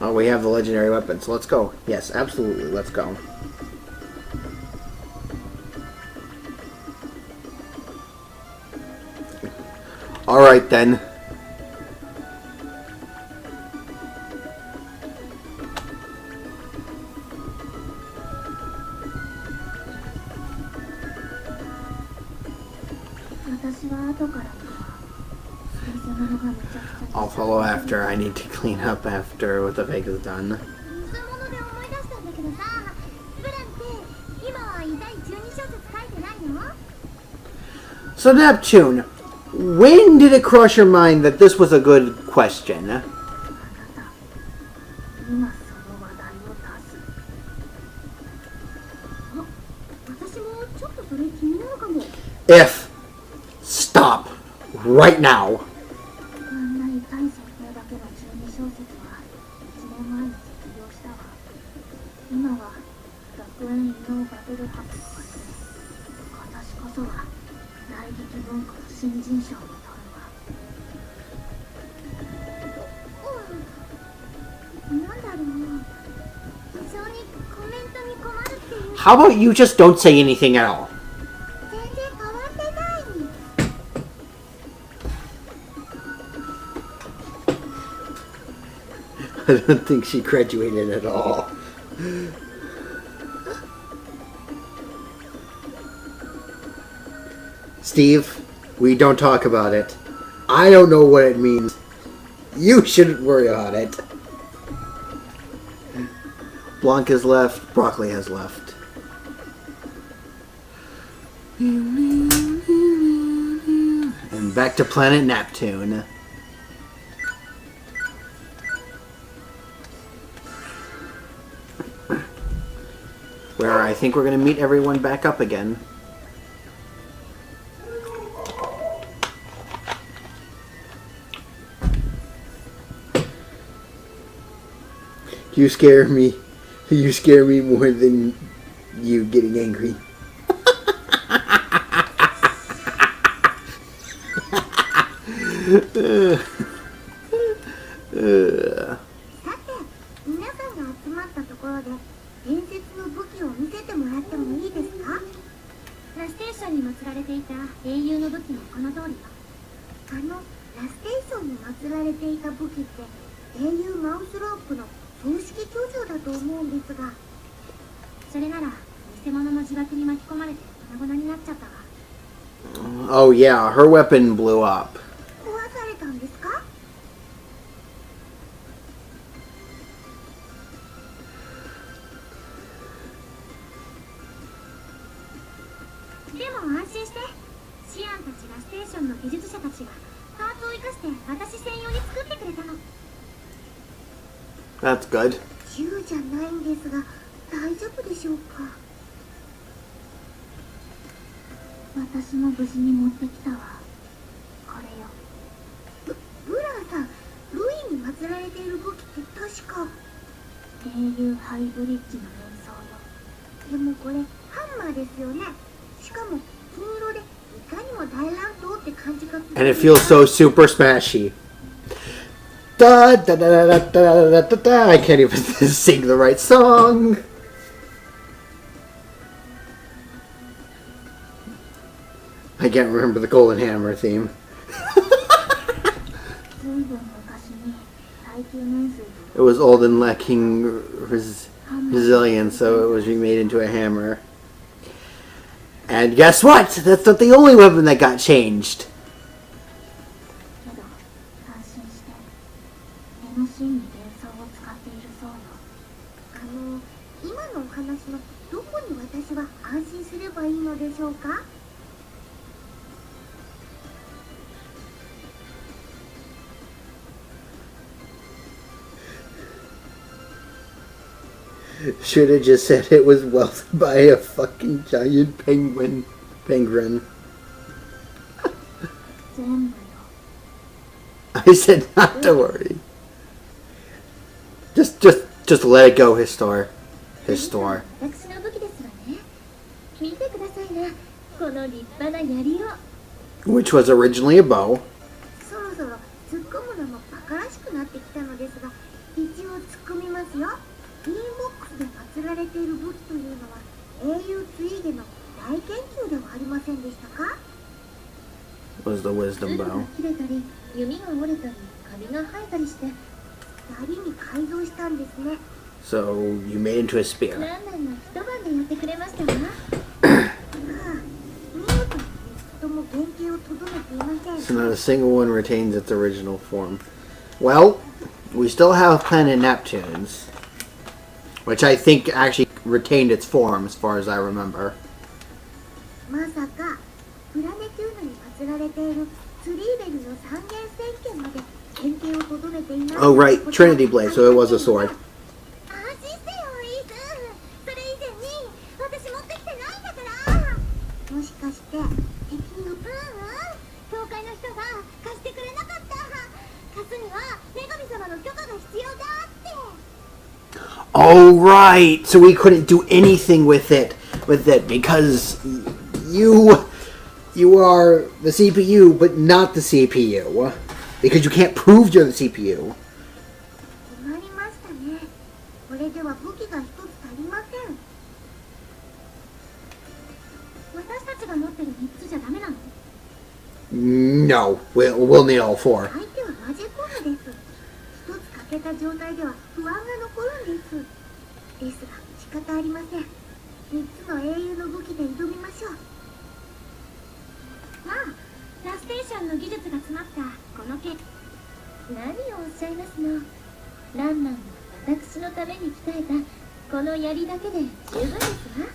Speaker 1: Oh, we have the legendary weapons. Let's go. Yes, absolutely. Let's go. Alright then. I'll follow after. I need to clean up after what the fake is done. So Neptune, when did it cross your mind that this was a good question? If. Stop. Right now. How about you just don't say anything at all? I don't think she graduated at all. Steve, we don't talk about it. I don't know what it means. You shouldn't worry about it. Blanc has left. Broccoli has left. And back to planet Neptune. Where I think we're going to meet everyone back up again. You scare me. You scare me more than you getting angry.
Speaker 2: さて、皆さんが集まったところで伝説の武器を見せてもらってもいいですか？ラステーションに祀られていた英雄の武器もこの通りよ。ラステーションに祀られていた武器って英雄マウスロープの葬式巨像だと思うんですが、それなら偽物の自爆に巻き込まれて粉々になっちゃったわ。
Speaker 1: Oh yeah, her weapon blew up.
Speaker 2: 壊されたんですか？でも安心して、シアンたちラステーションの技術者たちがパーツを生かして私専用に作ってくれたの。
Speaker 1: That's good.
Speaker 2: 銃じゃないんですが大丈夫でしょうか？私も無事に持ってきたわ。これよ。ブラーさん、ルイに祀られている武器って確か英雄ハイブリッジの連想よ。でもこれハンマーですよね。しかも金色でいかにも大乱闘って感じがする。
Speaker 1: And it feels so super smashy. Da da da da da da da da. I can't even sing the right song. I can't remember the Golden Hammer theme. It was old and lacking resilience, so it was remade into a hammer. And guess what? That's not the only weapon that got changed.
Speaker 2: 今のお話のどこに私は安心すればいいのでしょうか？
Speaker 1: Should have just said it was welded by a fucking giant penguin. I said not to worry. Just let it go, Histor.
Speaker 2: 私の武器ですわね。見てくださいな、この立派な槍を。
Speaker 1: Which was originally a bow.
Speaker 2: そろそろ突っ込むのもバカらしくなってきたのですが、一応突っ込みますよ。インボックスで祀られている武器というのは英雄ツイーゲの大研究ではありませんでしたか？
Speaker 1: Was the wisdom bow.
Speaker 2: 切れたり、弓が折れたり、カビが生えたりして、槍に改造したんですね。
Speaker 1: So you made into a spear.
Speaker 2: ランナーが一晩でやってくれましたわ。見事にとも原型をとどめていません。
Speaker 1: So not a single one retains its original form. Well, we still have planet Neptune's, which I think actually retained its form as far as I remember.
Speaker 2: まさかプラネテューノに祀られているツリーベルの三元戦剣まで原型をとどめていない。
Speaker 1: Oh right, Trinity Blade, so it was a sword.
Speaker 2: 安心してよ、イース。それ以前に私持ってきてないんだから。もしかして敵に教会の人が貸してくれなかった。貸すには女神様の許可が必要だって。
Speaker 1: Oh right, so we couldn't do anything with it because you are the CPU, but not the CPU, because you can't prove you're the CPU.
Speaker 2: 困りましたね。これでは武器が一つ足りません。私たちが持ってる3つじゃダメなの？
Speaker 1: No, we'll need all four.
Speaker 2: 相手はマジェコーナです。一つ欠けた状態では不安が残るんです。ですが仕方ありません。3つの英雄の武器で挑みましょう。まあ、ラステーションの技術が詰まったこの剣。何をおっしゃいますの。ランマンが私のために鍛えたこの槍だけで十分ですわ。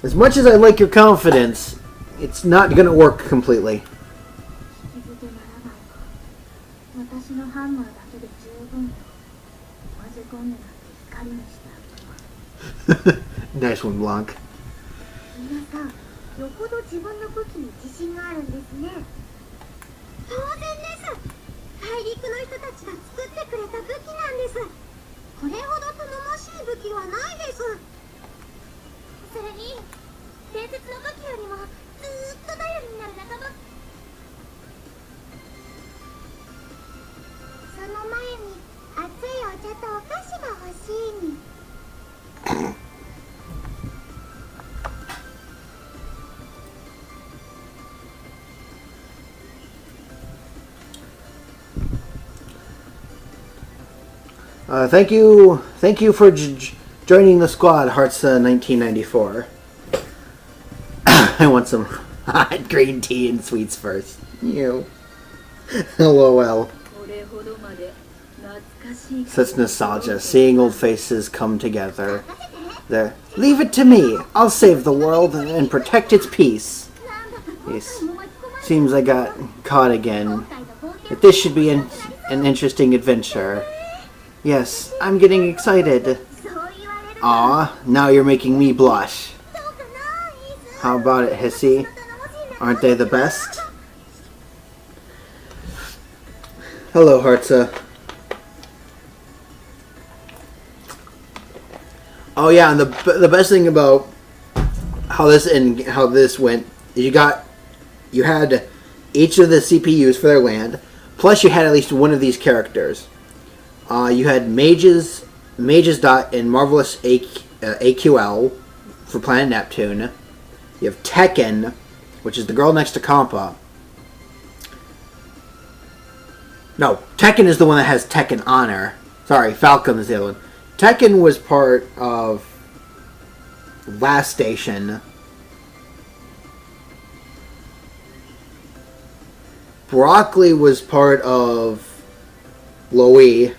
Speaker 1: As much as I like your confidence, it's not gonna work completely.
Speaker 2: 引き付けならないわ。私のハンマーだけで十分よ。マジコンネなんて光にした。
Speaker 1: Nice one, Blanc.
Speaker 2: 皆さん、よほど自分の武器に自信があるんですね。当然です。大陸の人たちが作ってくれた武器なんです。これほど頼もしい武器はないです。それに伝説の武器よりもずーっと頼りになる仲間。その前ちゃったお菓子が欲しいに。
Speaker 1: Thank you for joining the squad, Heartsa 1994. I want some hot green tea and sweets first. You. LOL. Such nostalgia, seeing old faces come together. There. Leave it to me. I'll save the world and protect its peace. Yes. Seems I got caught again. But this should be an interesting adventure. Yes, I'm getting excited. Aw, now you're making me blush. How about it, Hissy? Aren't they the best? Hello, Heartsa. Oh yeah, and the best thing about how this went, you had each of the CPUs for their land, plus you had at least one of these characters. You had Mage's Dot and Marvelous AQL for Planet Neptune. You have Tekken, which is the girl next to Compa. No, Tekken is the one that has Tekken on her. Sorry, Falcon is the other one. Tekken was part of Last Station. Broccoli was part of Lowee.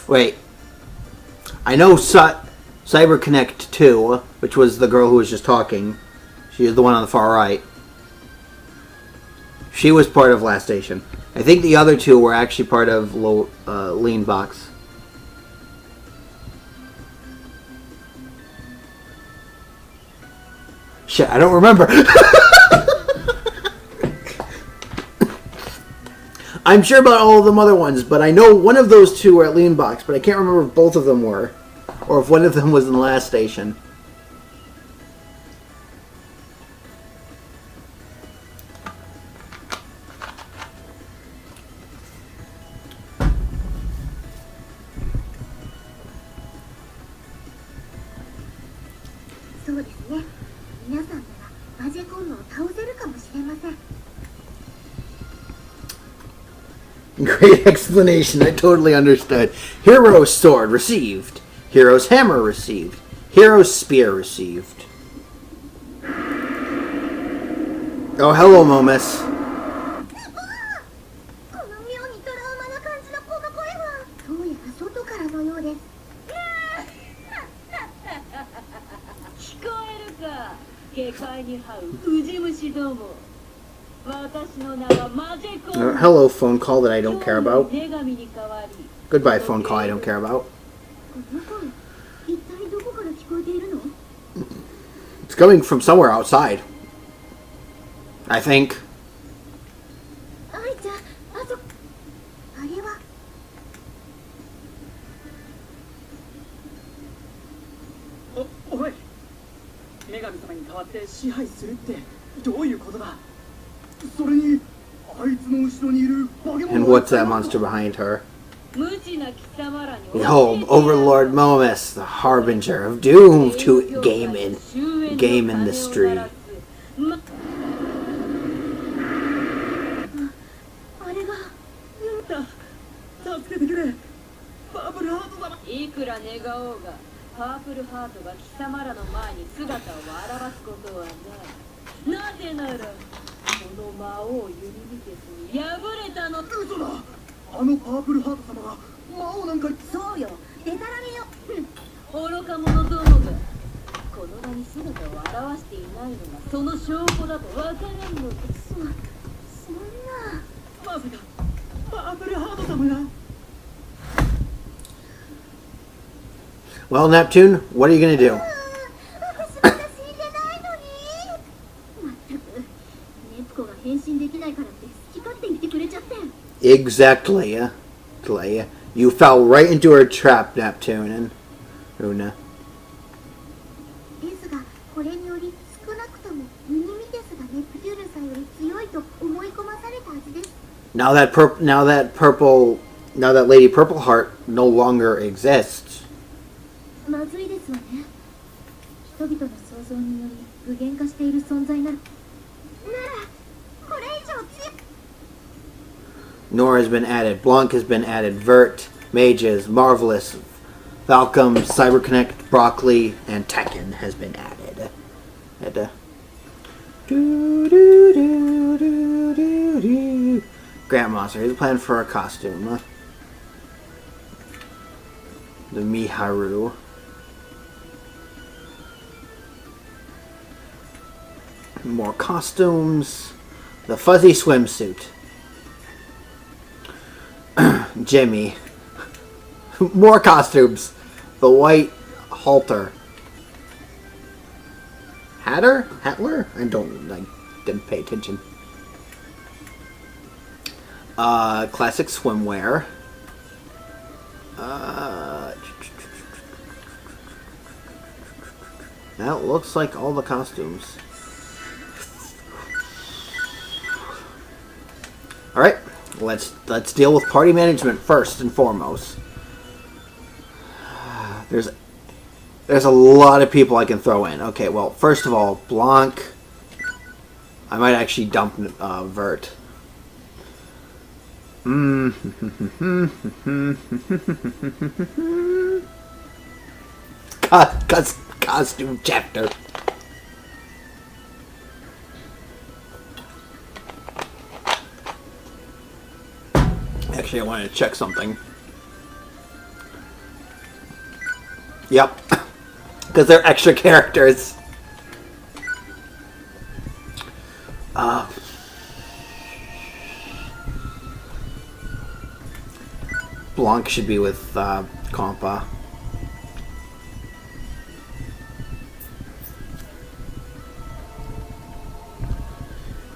Speaker 1: Wait. I know Cyber Connect 2, which was the girl who was just talking. She is the one on the far right. She was part of Last Station. I think the other two were actually part of Lean Box. Shit, I don't remember. I'm sure about all of them other ones, but I know one of those two were at Lean Box, but I can't remember if both of them were. Or if one of them was in the Last Station. Great explanation. I totally understood. Hero's sword received. Hero's hammer received. Hero's spear received. Oh, hello, Momus. Hello, phone call that I don't care about. Goodbye, phone call I don't care about. It's coming from somewhere outside. I think. And what's that monster behind her? Behold, Overlord Momus, the harbinger of doom to game industry. Well, Neptune, what are you going to do? Exactly. You fell right into her trap, Neptune and Una. Now that Lady Purple Heart no longer exists.
Speaker 2: まずいですわね。人々の想像により具現化している存在なら、これ以上強く。
Speaker 1: Nora has been added. Blanc has been added. Vert, Mages, Marvelous, Falcom, CyberConnect, Broccoli, and Tekken has been added. Grant Monster. Here's a plan for a costume. The Miharu. More costumes. The fuzzy swimsuit. Jimmy. More costumes. The white halter. Hatter? Hatler? I didn't pay attention. Classic swimwear. That looks like all the costumes. Alright, let's deal with party management first and foremost. There's a lot of people I can throw in. Okay, well, first of all, Blanc. I might actually dump Vert. Costume chapter. Actually, I wanted to check something. Yep. Because they're extra characters. Blanc should be with Compa.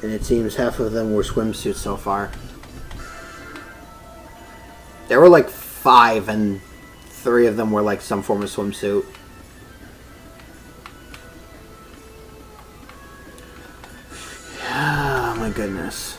Speaker 1: And it seems half of them were swimsuits so far. There were like 5 and 3 of them were like some form of swimsuit. Oh my goodness.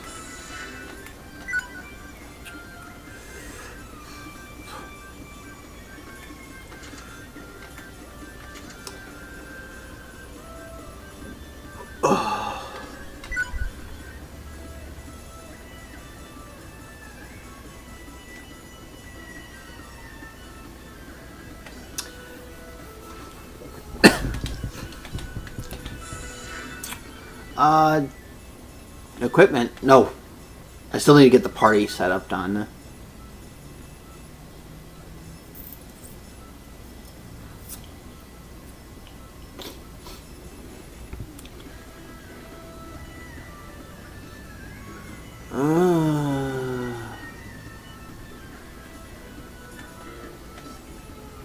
Speaker 1: Equipment? No. I still need to get the party setup done.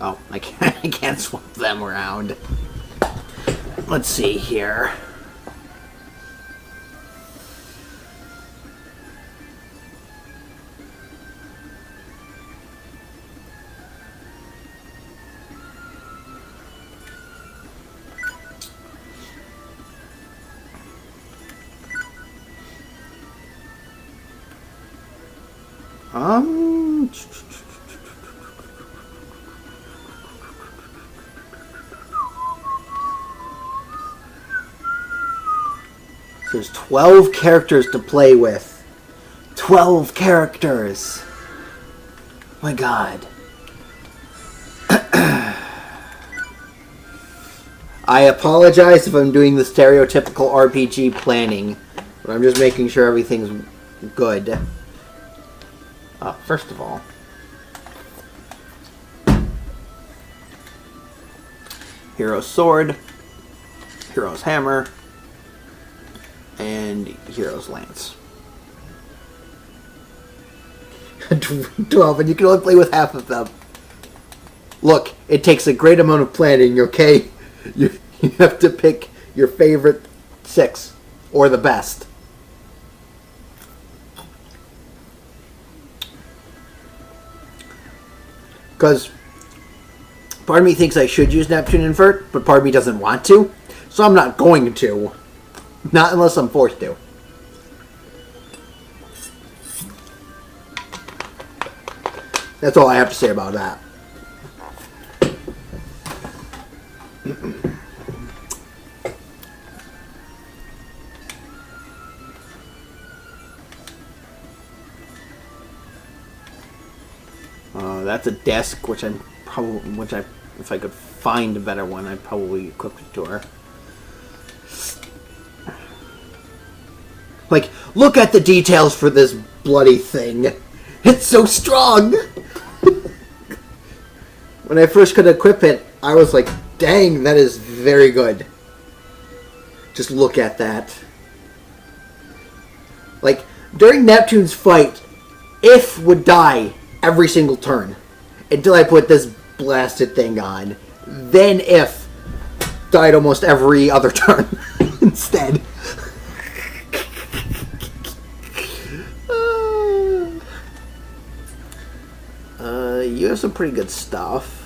Speaker 1: Oh, I can't swap them around. Let's see here. There's 12 characters to play with. 12 characters. My God. I apologize if I'm doing the stereotypical RPG planning, but I'm just making sure everything's good. First of all, Hero's Sword, Hero's Hammer, and Hero's Lance. 12, and you can only play with half of them. Look, it takes a great amount of planning, okay? You have to pick your favorite 6, or the best. Because part of me thinks I should use Neptune Invert, but part of me doesn't want to. So I'm not going to. Not unless I'm forced to. That's all I have to say about that. That's a desk, which I'm probably, if I could find a better one, I'd probably equip it to her. Like, look at the details for this bloody thing. It's so strong. When I first could equip it, I was like, dang, that is very good. Just look at that. Like, during Neptune's fight, If would die every single turn until I put this blasted thing on. Then If died almost every other turn instead. You have some pretty good stuff.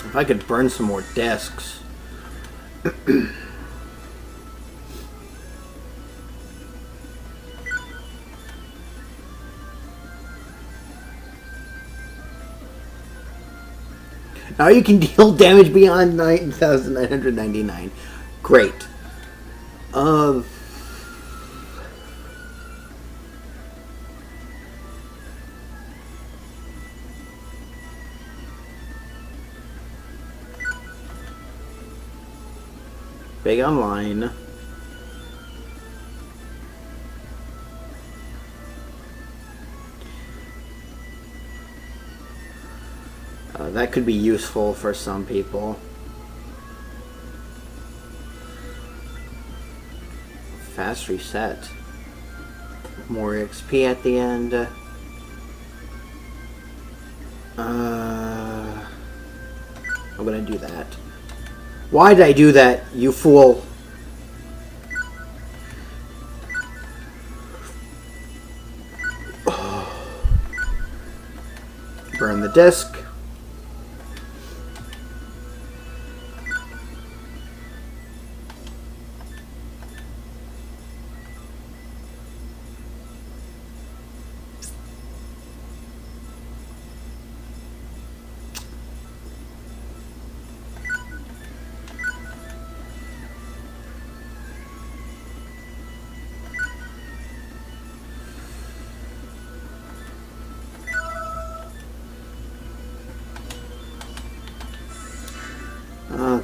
Speaker 1: If I could burn some more discs. Now you can deal damage beyond 9,999. Great. Big online. That could be useful for some people. Fast reset. More XP at the end. I'm gonna do that. Why did I do that, you fool? Burn the disc.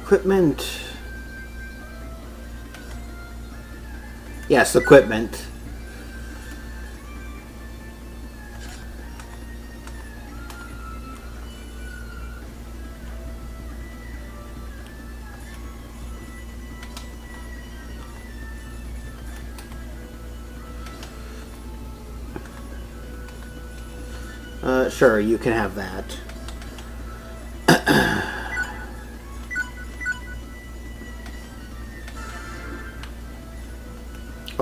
Speaker 1: Equipment. Yes, equipment. Sure, you can have that.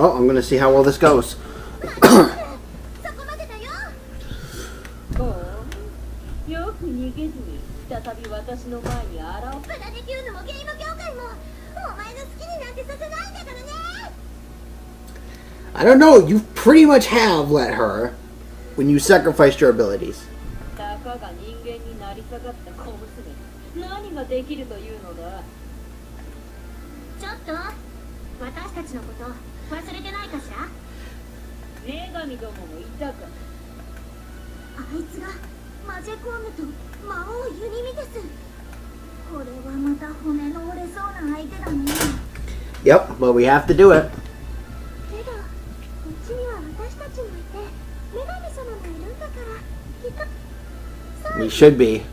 Speaker 1: Oh, I'm gonna see how well this goes. I don't know, you pretty much have let her when you sacrificed your abilities. Yep, but we have to do it. We should be.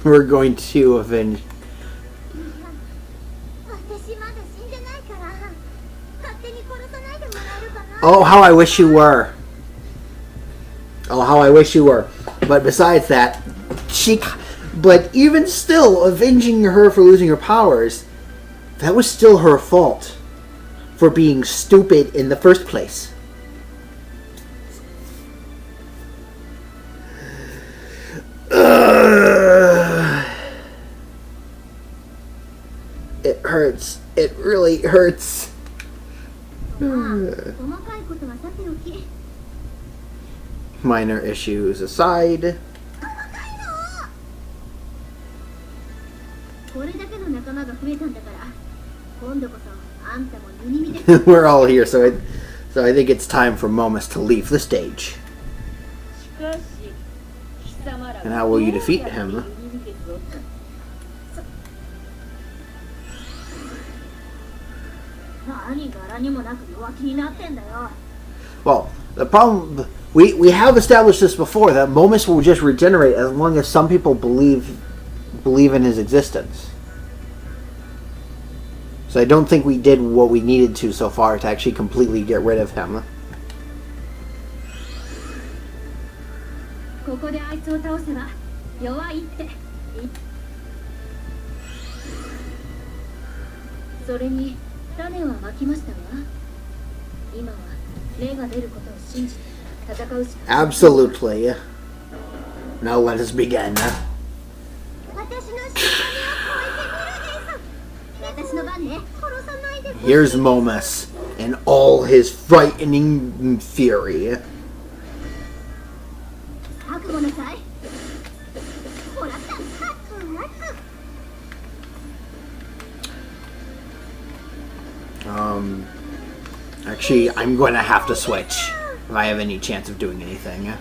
Speaker 1: We're going to avenge. Oh, how I wish you were. Oh, how I wish you were. But besides that, But even still, avenging her for losing her powers, that was still her fault for being stupid in the first place. It hurts. It really hurts. Minor issues aside. We're all here, so I think it's time for Momus to leave the stage. And how will you defeat him? Well, the problem, we have established this before, that Momus will just regenerate as long as some people believe in his existence. So I don't think we did what we needed to so far to actually completely get rid of him. Absolutely. Now let us begin. Here's Momus in all his frightening fury. Actually, I'm going to have to switch if I have any chance of doing anything.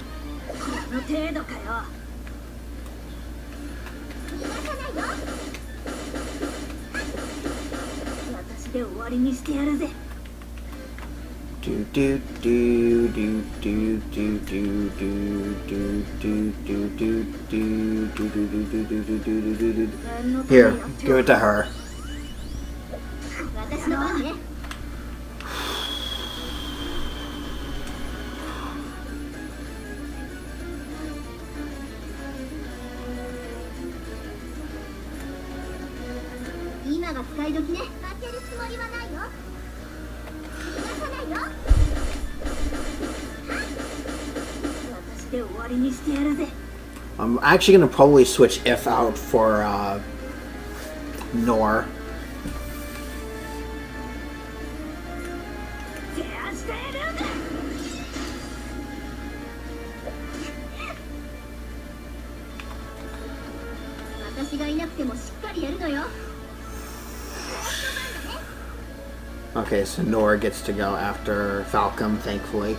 Speaker 1: Here, give it to her. I'm actually going to probably switch If out for Nor. Okay, so Nor gets to go after Falcom, thankfully.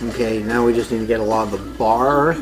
Speaker 1: Okay, now we just need to get along the bar.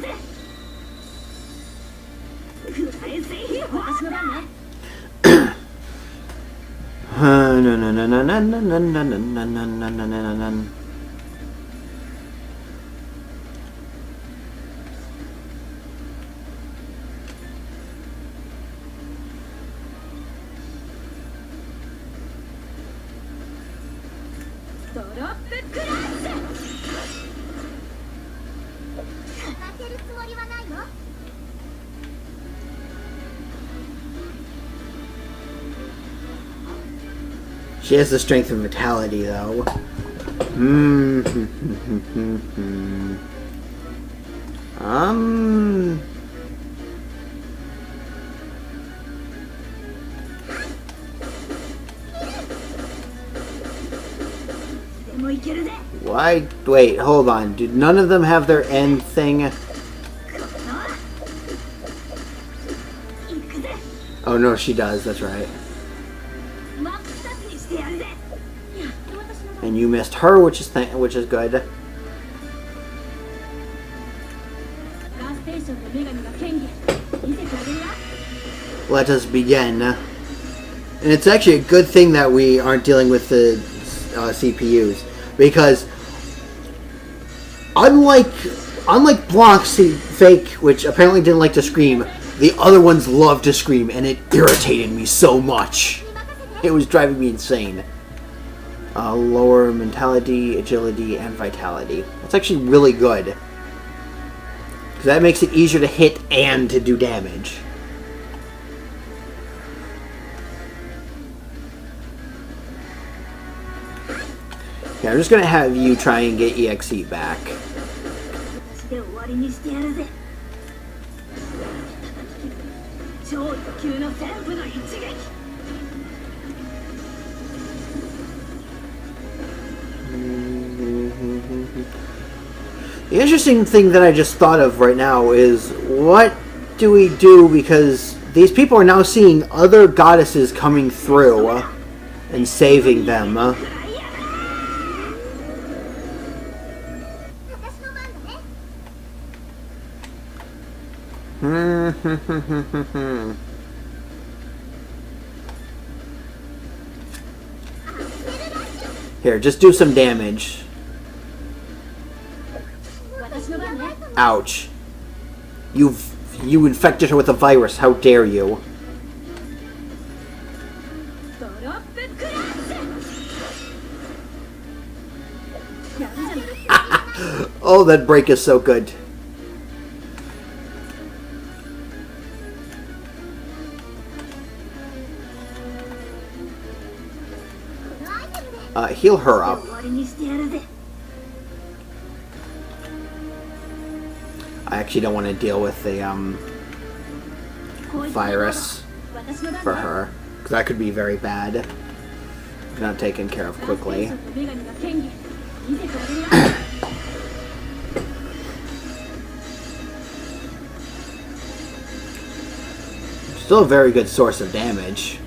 Speaker 1: She has the strength and vitality, though. Why? Wait, hold on. Did none of them have their end thing? Oh no, she does. That's right. And you missed her, which is good. Let us begin. And it's actually a good thing that we aren't dealing with the CPUs, because unlike Block's fake, which apparently didn't like to scream, the other ones love to scream, and it irritated me so much. It was driving me insane. Lower mentality, agility, and vitality. That's actually really good, because that makes it easier to hit and to do damage. Okay, I'm just going to have you try and get EXE back. The interesting thing that I just thought of right now is, what do we do, because these people are now seeing other goddesses coming through and saving them. Here, just do some damage. Ouch. You infected her with a virus. How dare you? Oh, that break is so good. Heal her up. I actually don't want to deal with the virus for her, because that could be very bad if not taken care of quickly. Still a very good source of damage.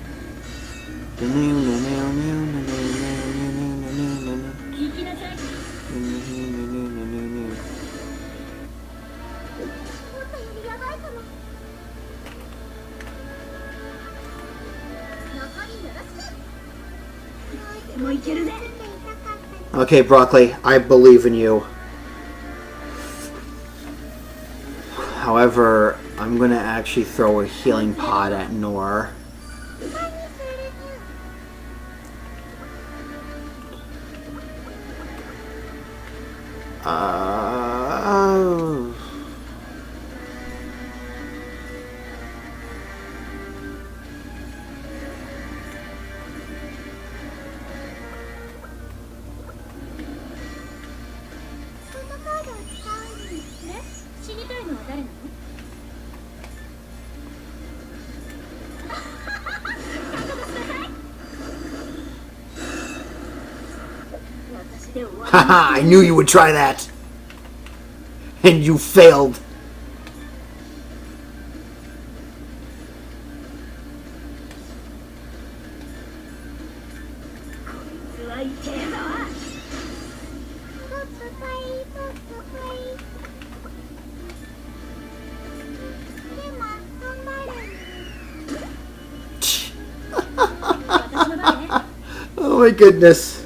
Speaker 1: Okay, Broccoli, I believe in you. However, I'm going to actually throw a healing pod at Nor. Haha, I knew you would try that. And you failed. Oh my goodness.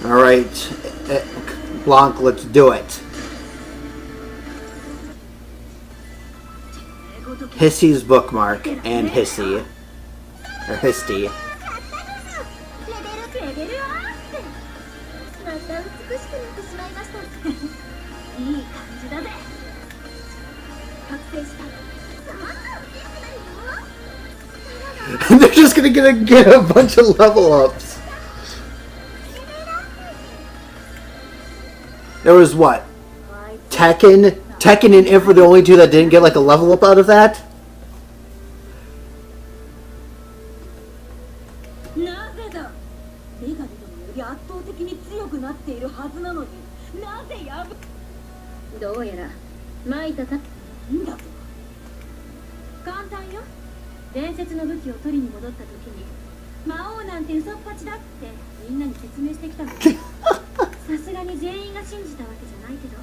Speaker 1: Alright, Blanc, let's do it. Hissy's bookmark and Hissy. Or Histy. They're just gonna get a bunch of level ups. There was what? Tekken and If were the only two that didn't get like a level up out of that?
Speaker 3: メガネどもより圧倒的に強くなっているはずなのに、なぜやぶ。どうやらまいたたんだと。簡単よ。伝説の武器を取りに戻った時に魔王なんて嘘っぱちだってみんなに説明してきたの。さすがに全員が信じたわけじゃないけど、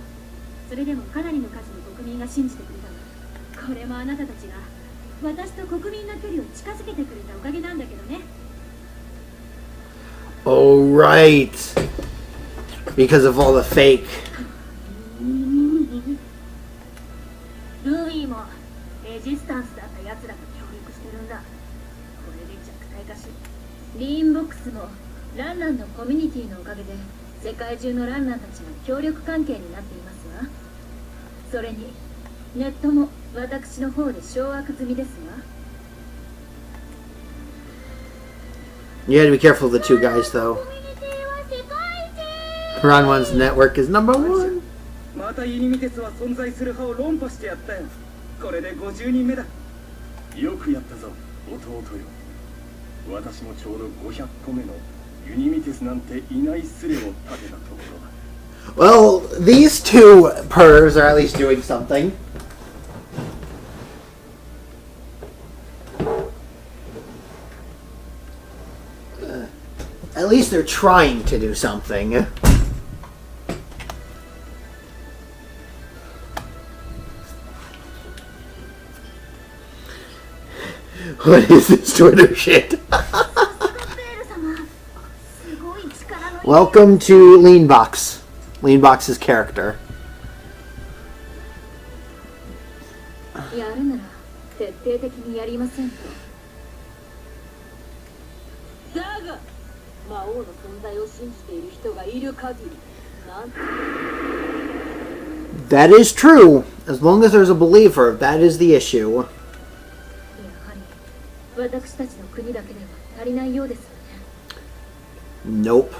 Speaker 3: それでもかなりの数の国民が信じてくれたわ。これもあなたたちが私と国民の距離を近づけてくれたおかげなんだけどね。
Speaker 1: Oh, right. Because of all the fake.
Speaker 3: ルーイーもレジスタンスだった奴らと協力してるんだ。これで弱体化し、リーンボックスもランランのコミュニティのおかげで世界中のランランたちが協力関係になっていますわ。それにネットも私の方で掌握済みですわ。
Speaker 1: You had to be careful of the two guys, though. Ron1's network is number 1.
Speaker 4: またユニミテスは存在する派を論破してやったよ。これで50人目だ。
Speaker 5: よくやったぞ、弟よ。私もちょうど500個目のユニミテスなんていないスレを立てたところだ。
Speaker 1: Well, these two pervs are at least doing something. At least they're trying to do something. What is this Twitter shit? Welcome to Leanbox. Leanbox's character.
Speaker 3: やるなら徹底的にやりませんと。だが魔王の存在を信じている人がいる限り、なんて。
Speaker 1: That is true. As long as there's a believer, that is the issue.
Speaker 3: やはり私たちの国だけでは足りないようですよね。
Speaker 1: Nope.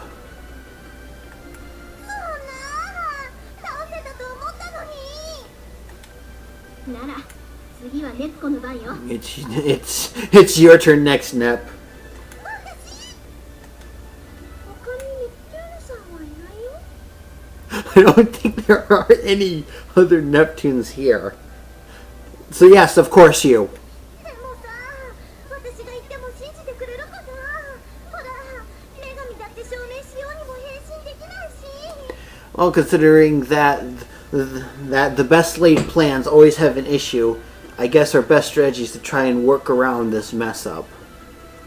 Speaker 2: なら次はネッコの番よ。
Speaker 1: It's your turn next, Nep.
Speaker 2: 他にネプチューヌさんはいないよ。
Speaker 1: I don't think there are any other Neptunes here. So yes, of course you.
Speaker 2: でもさ、私が言っても信じてくれるかな。ほら、女神だって証明しようにも変身できないし。
Speaker 1: Well, considering that the best laid plans always have an issue, I guess our best strategy is to try and work around this mess up.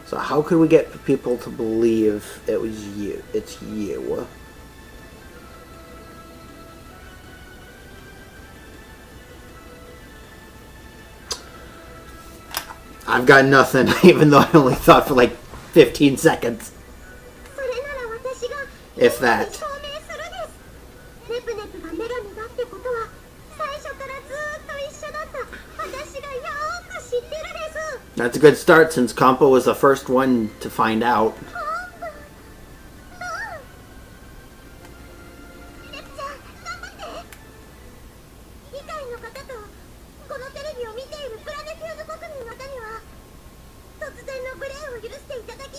Speaker 1: So how could we get people to believe it was you? It's you. I've got nothing, even though I only thought for like 15 seconds.
Speaker 2: それなら私が
Speaker 1: If that.
Speaker 2: 証明するです。ネプネプが女神だってことは最初からずーっと一緒だった私がよーく知ってるです。
Speaker 1: That's a good start since Compo was the first one to find out.
Speaker 2: ネプちゃん、頑張って。議会の方とこのテレビを見ているプラネフューズ国民の方には突然の無礼を許していただき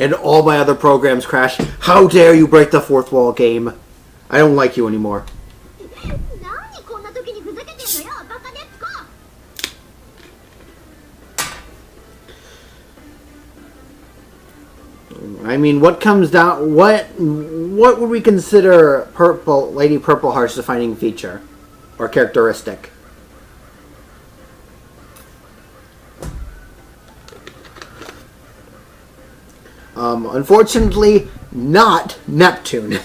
Speaker 1: And all my other programs crash. How dare you break the fourth wall, game? I don't like you anymore.
Speaker 2: 何こんな時にふざけてんのよ、バカネプコ。
Speaker 1: I mean, what comes down... What would we consider Lady Purple Heart's defining feature? Or characteristic? Unfortunately, not Neptune.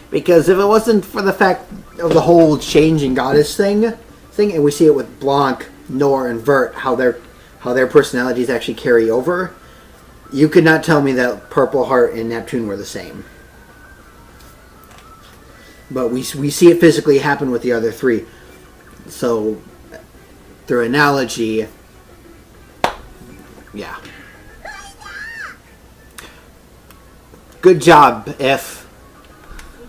Speaker 1: Because if it wasn't for the fact of the whole changing goddess thing, and we see it with Blanc, Nor, and Vert, how their personalities actually carry over, you could not tell me that Purple Heart and Neptune were the same. But we see it physically happen with the other three. So, through analogy, yeah. Good job, F.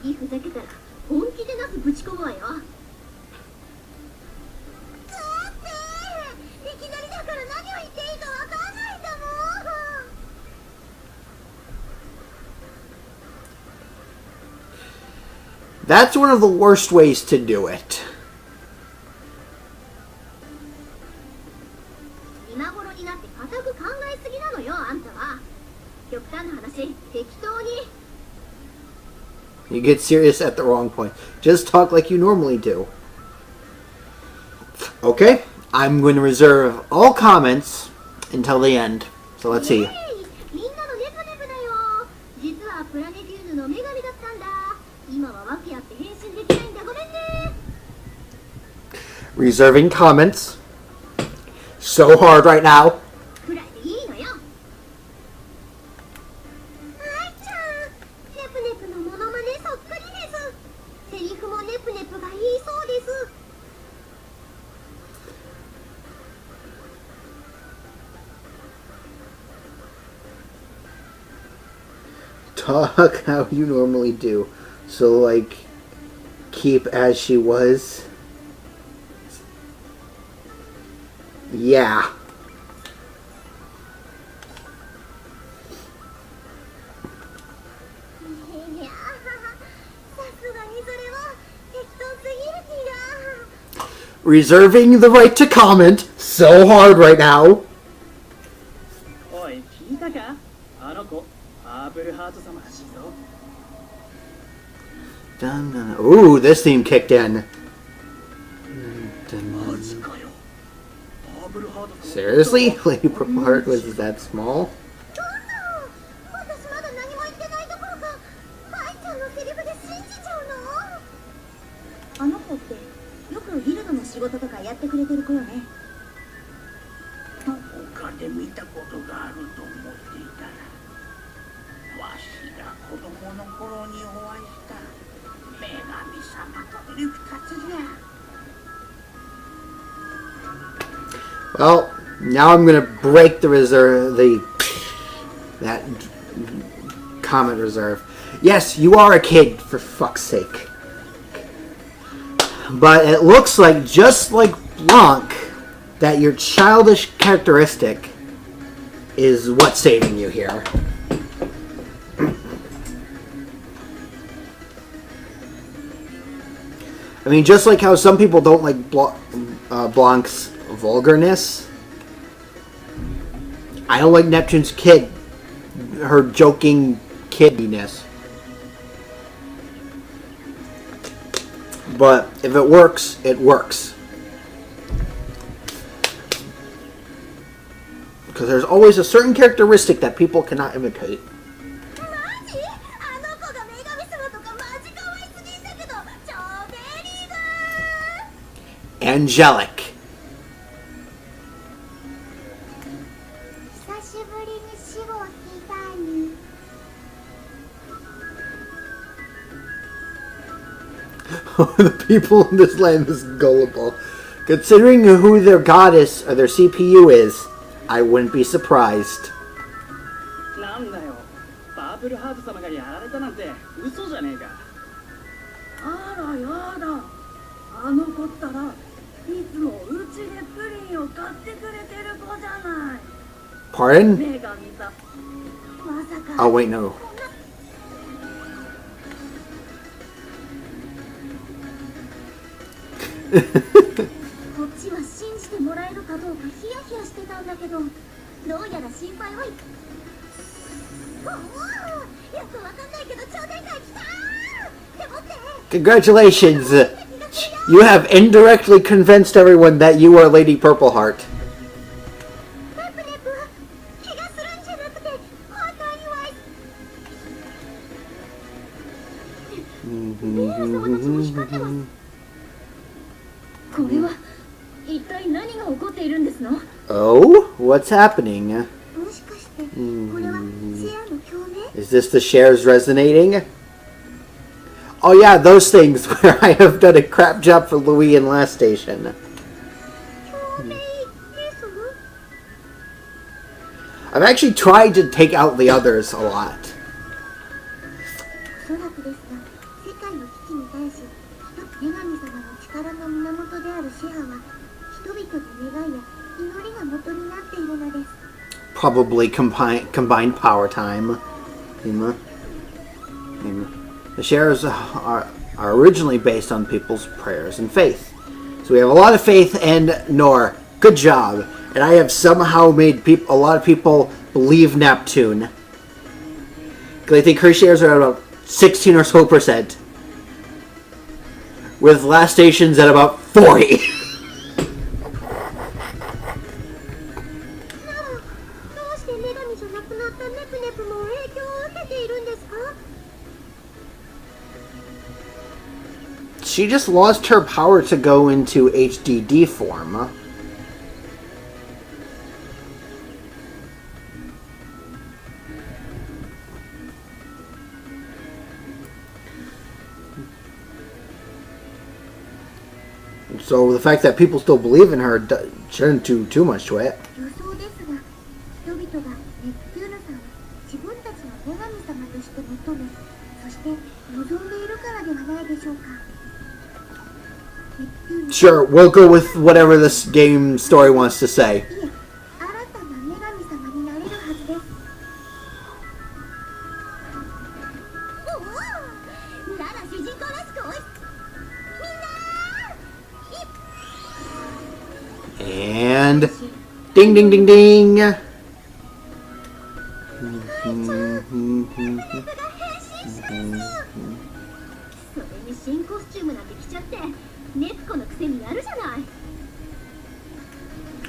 Speaker 2: 次ふざけたら本気でナスぶち込むわよ。だっていきなりだから何を言っていいかわかんないんだもん。
Speaker 3: 「
Speaker 2: だっていきなりだから何を言っていいかわかんないんだもん。 だっていきなりだから何を言っていいかわかんないんだもん。 だっていきなりだから何を言っていいかわかんないんだもん。 だっていきなりだから何を言っていいかわかんないんだもん。
Speaker 3: だっていきなりだから何を言っていいかわかんないんだもん。
Speaker 1: And all my other programs crash. That's one of the worst ways to do it.
Speaker 2: 今頃になって固く考えすぎなのよ、あんたは。極端な話、適当に。
Speaker 1: You get serious at the wrong point. Just talk like you normally do. Okay, I'm going to reserve all comments until the end. So let's see.
Speaker 2: みんなのネプネプだよ。実はプラネテューヌの女神だったんだ。今は訳あって変身できないんだ。ごめんね。
Speaker 1: Reserving comments. So hard right now.
Speaker 2: くらいでいいのよ。はいちゃん、ネプネプのモノマネそっくりです。セリフもネプネプが言いそうです。
Speaker 1: Talk how you normally do. So, like, keep as she was. Yeah.
Speaker 2: いや、さすがにそれは適当すぎる気が。
Speaker 1: Reserving the right to comment. So hard right now.
Speaker 4: おい、聞いたか？あの子、パープルハート様らしいぞ。
Speaker 1: Ooh, this theme kicked in.
Speaker 5: マジかよ。パープルハート様。
Speaker 1: Seriously? Lady Purple Heart was that small?
Speaker 2: どんな、私まだ何も言ってないどころか、愛ちゃんのセリフで信じちゃうの？あの子ってよくギルドの仕事とかやってくれてる子よね。
Speaker 6: 他で見たことがあると思っていたら、わしが子供の頃にお会いした女神様という二つじゃ。
Speaker 1: Well, now I'm gonna break the reserve, that comment reserve. Yes, you are a kid, for fuck's sake. But it looks like, just like Blanc, that your childish characteristic is what's saving you here. I mean, just like how some people don't like Blanc's vulgarness, I don't like Neptune's kid, her joking kiddiness. But if it works, it works. Because there's always a certain characteristic that people cannot imitate.
Speaker 2: マジ？あの子が女神様とかマジ可愛すぎんだけど、超ベリーグー。
Speaker 1: Angelic.
Speaker 2: 久しぶりに死後を聞いたに。
Speaker 1: The people in this land is gullible. Considering who their goddess or their CPU is, I wouldn't be surprised.
Speaker 4: なんだよ、パープルハート様がやられたなんて嘘じゃねえか。
Speaker 3: あらやだ、あの子ったらいつもうちでプリンを買ってくれてる子じゃない。
Speaker 1: Pardon?
Speaker 3: 女神さ、
Speaker 2: まさか。
Speaker 1: Oh, wait, no.
Speaker 2: こっちは信じてもらえるかどうかヒヤヒヤしてたんだけど、どうやら心配はい。おお、よくわかんないけど超展開きたー。でもって。
Speaker 1: Congratulations! You have indirectly convinced everyone that you are Lady Purple Heart.
Speaker 2: ネプネプ、気がするんじゃなくて本当にわい。ベーラ様たちも光ってます。
Speaker 3: これは一体何が起こっているんですの？
Speaker 1: Oh? What's happening?
Speaker 2: もしかしてこれはシェアの共鳴？
Speaker 1: Is this the shares resonating? Oh yeah, those things where I have done a crap job for Louis in last station.
Speaker 2: 共鳴ですの？
Speaker 1: I've actually tried to take out the others a lot.
Speaker 2: おそらくですが、世界の危機に対し女神様の力の源であるシェアは人々の願いや祈りが元になっているのです。
Speaker 1: Probably combined power time. The shares are originally based on people's prayers and faith. So we have a lot of faith and Nor. Good job. And I have somehow made a lot of people believe Neptune. Because I think her shares are at about 16 or so %. With last stations at about 40. She just lost her power to go into HDD form. So the fact that people still believe in her shouldn't do too much to it. Sure, we'll go with whatever this game story wants to say. And ding ding ding ding.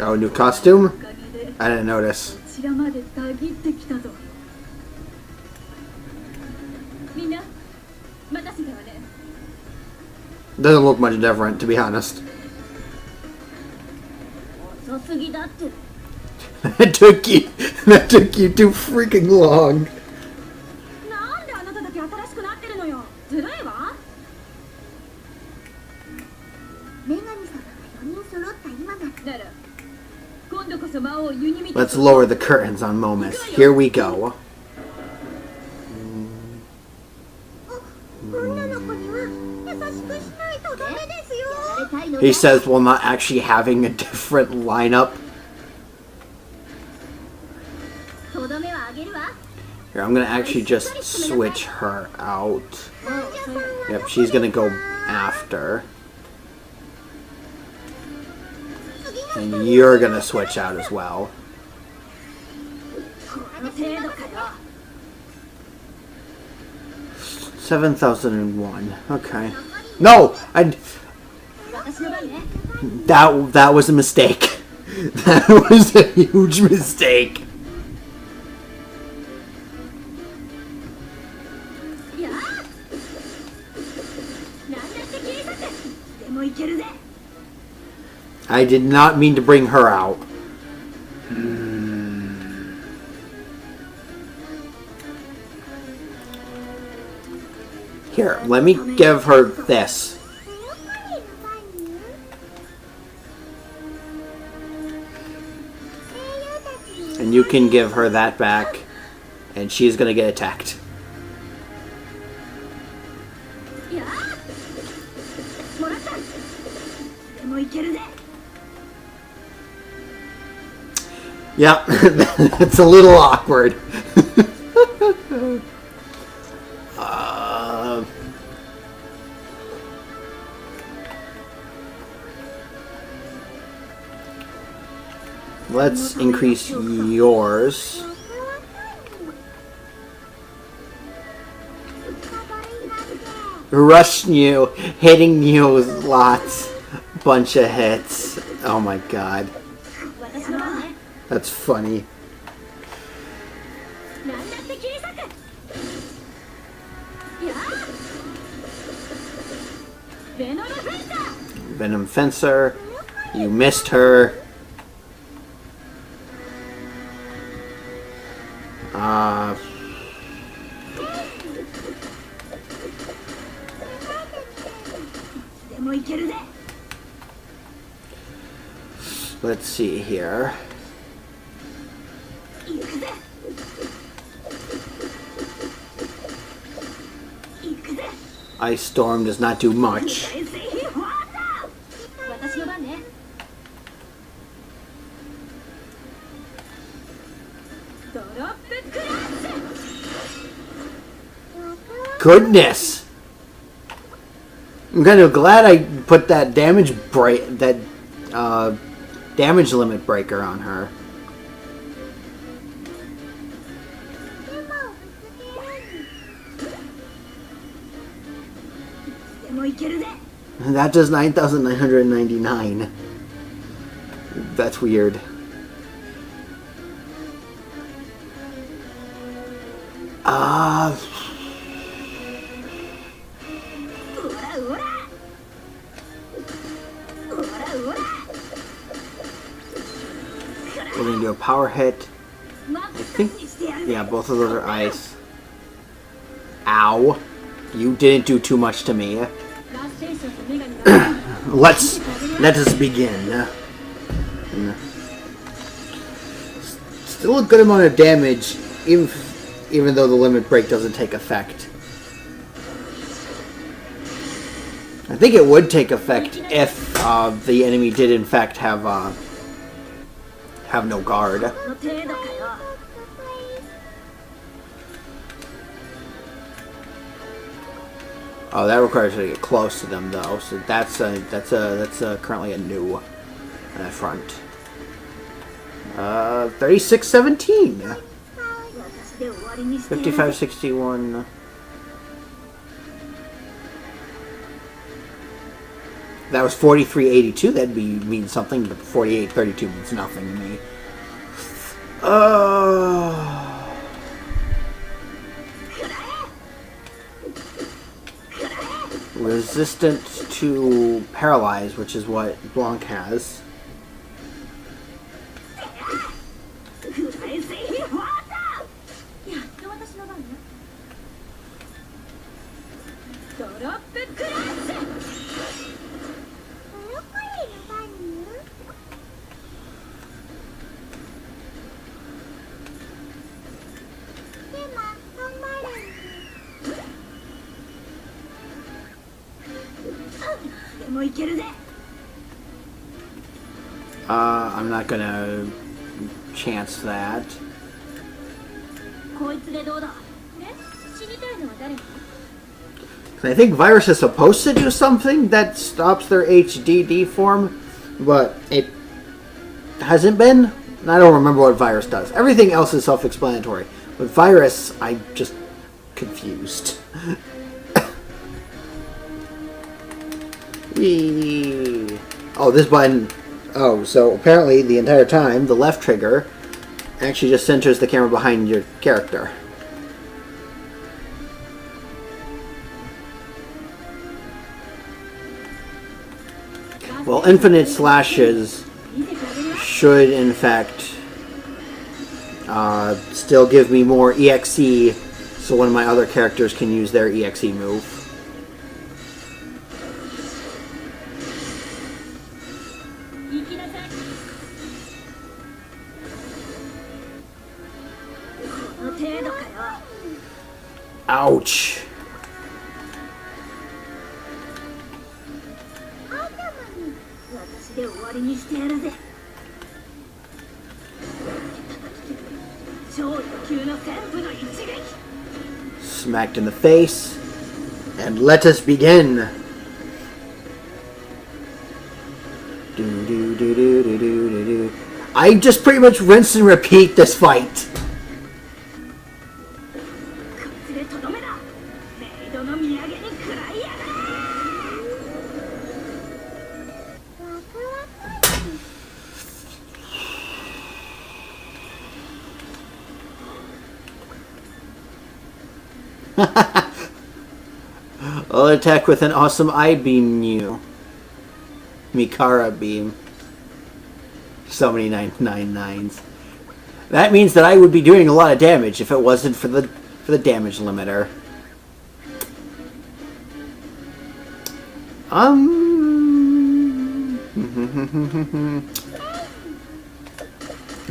Speaker 1: Oh, new costume? I didn't notice. Doesn't look much different, to be honest. That took you too freaking long. Let's lower the curtains on Momus. Here we go. He says while not actually having a different lineup. Here, I'm gonna actually just switch her out. Yep, she's gonna go after. And you're gonna switch out as well. 7,001. Okay. No! That was a mistake. That was a huge mistake. I did not mean to bring her out. Here, let me give her this. And you can give her that back, and she's gonna get attacked. Yeah, it's a little awkward. Let's increase yours. Rushing you, hitting you with lots, bunch of hits. Oh my god. That's funny. Venom Fencer. You missed her. Let's see here. Ice Storm does not do much. Goodness! I'm kind of glad I put that damage damage limit breaker on her.
Speaker 3: でもいけるぜ。
Speaker 1: That does 9,999. That's weird. Uh,
Speaker 3: うわらうわら。うわらうわら。
Speaker 1: we're gonna do a power hit.
Speaker 3: 真っ
Speaker 1: I
Speaker 3: 二つ
Speaker 1: think,
Speaker 3: にしてやるぜ。
Speaker 1: yeah, both of those are ice. Ow. You didn't do too much to me.
Speaker 3: ラステーションと女神が
Speaker 1: Let us begin. Still a good amount of damage, even though the limit break doesn't take effect. I think it would take effect if the enemy did in fact have no guard.
Speaker 3: の程度かよ。
Speaker 1: Oh, that requires you to get close to them, though. So that's currently a new on that front. 3617,
Speaker 3: 私で終わりにしてやるぜ。
Speaker 1: 5561. That was 4382. That'd mean something, but 4832 means nothing to me. Resistant to paralyze, which is what Blanc has.
Speaker 3: フライセイファーだ。やっと私の番ね。ドロップクラッシュ。 でもいけるぜ。
Speaker 1: I'm not gonna chance that.
Speaker 3: こいつでどうだ。ね、死にたいのは誰？
Speaker 1: I think Virus is supposed to do something that stops their HDD form, but it hasn't been. I don't remember what Virus does. Everything else is self-explanatory. But Virus, I'm just confused. Whee. Oh, this button. Oh, so apparently the entire time, the left trigger actually just centers the camera behind your character. Well, infinite slashes should, in fact, still give me more EXE, so one of my other characters can use their EXE move.
Speaker 3: 行きなさい。この程度かよ。
Speaker 1: Ouch.
Speaker 3: 私で終わりにしてやるぜ。超特急の旋風の一撃。
Speaker 1: Smacked in the face. And let us begin. Do do do do do do do do. I just pretty much rinse and repeat this fight.
Speaker 3: こいつでとどめだ。メイドの土産に食らいやがれ。
Speaker 1: I'll attack with an awesome eye beam you. Mikara beam. So many 999s. That means that I would be doing a lot of damage if it wasn't for the damage limiter.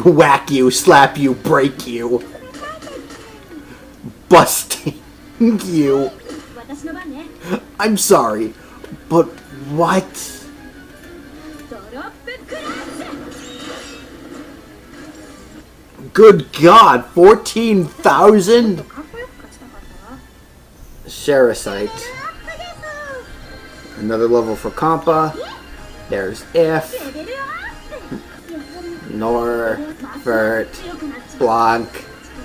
Speaker 1: Whack you, slap you, break you. Busting you.
Speaker 3: 私の番ね。
Speaker 1: I'm sorry, but what?
Speaker 3: ドロップクラッシュ。
Speaker 1: Good God, 14,000?
Speaker 3: かっこよく勝ちたかったわ。
Speaker 1: Shericite. Another level for Compa. There's If,
Speaker 2: レベルアップ
Speaker 1: Nor, Vert, Blanc,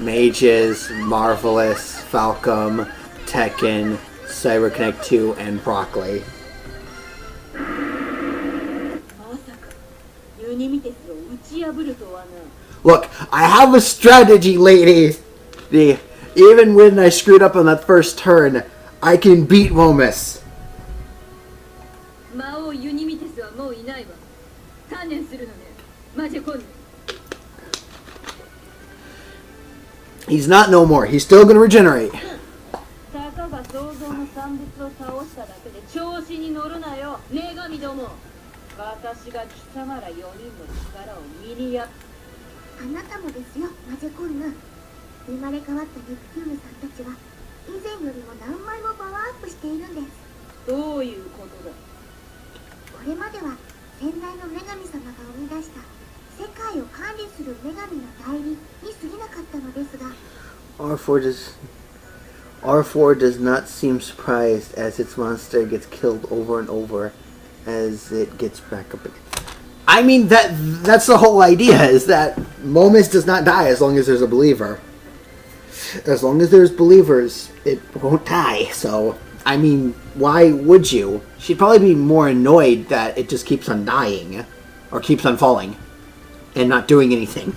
Speaker 1: Mages, Marvelous, Falcom, Tekken, CyberConnect 2, and Broccoli.
Speaker 3: まさかユニミテスを打ち破るとはな。
Speaker 1: Look, I have a strategy, lady! Even when I screwed up on that first turn, I can beat Momus.
Speaker 3: 魔王ユニミテスはもういないわ。観念するのね。マジェコンヌ。
Speaker 1: He's not no more. He's still gonna regenerate.
Speaker 3: たかが想像の産物を倒しただけで調子に乗るなよ、女神ども。私が貴様ら4人の力を身にやっ。
Speaker 2: あなたもですよ、マジェコンヌ。生まれ変わったネプテューヌさんたちは以前よりも何倍もパワーアップしているんです。
Speaker 3: どういうことだ。
Speaker 2: これまでは先代の女神様が生み出した世界を管理する女神の代理に過ぎなかったのですが、
Speaker 1: R4 does not seem surprised as its monster gets killed over and over as it gets back up again. I mean, that's the whole idea, is that Momus does not die as long as there's a believer. As long as there's believers, it won't die. So, I mean, why would you? She'd probably be more annoyed that it just keeps on dying. Or keeps on falling. And not doing anything.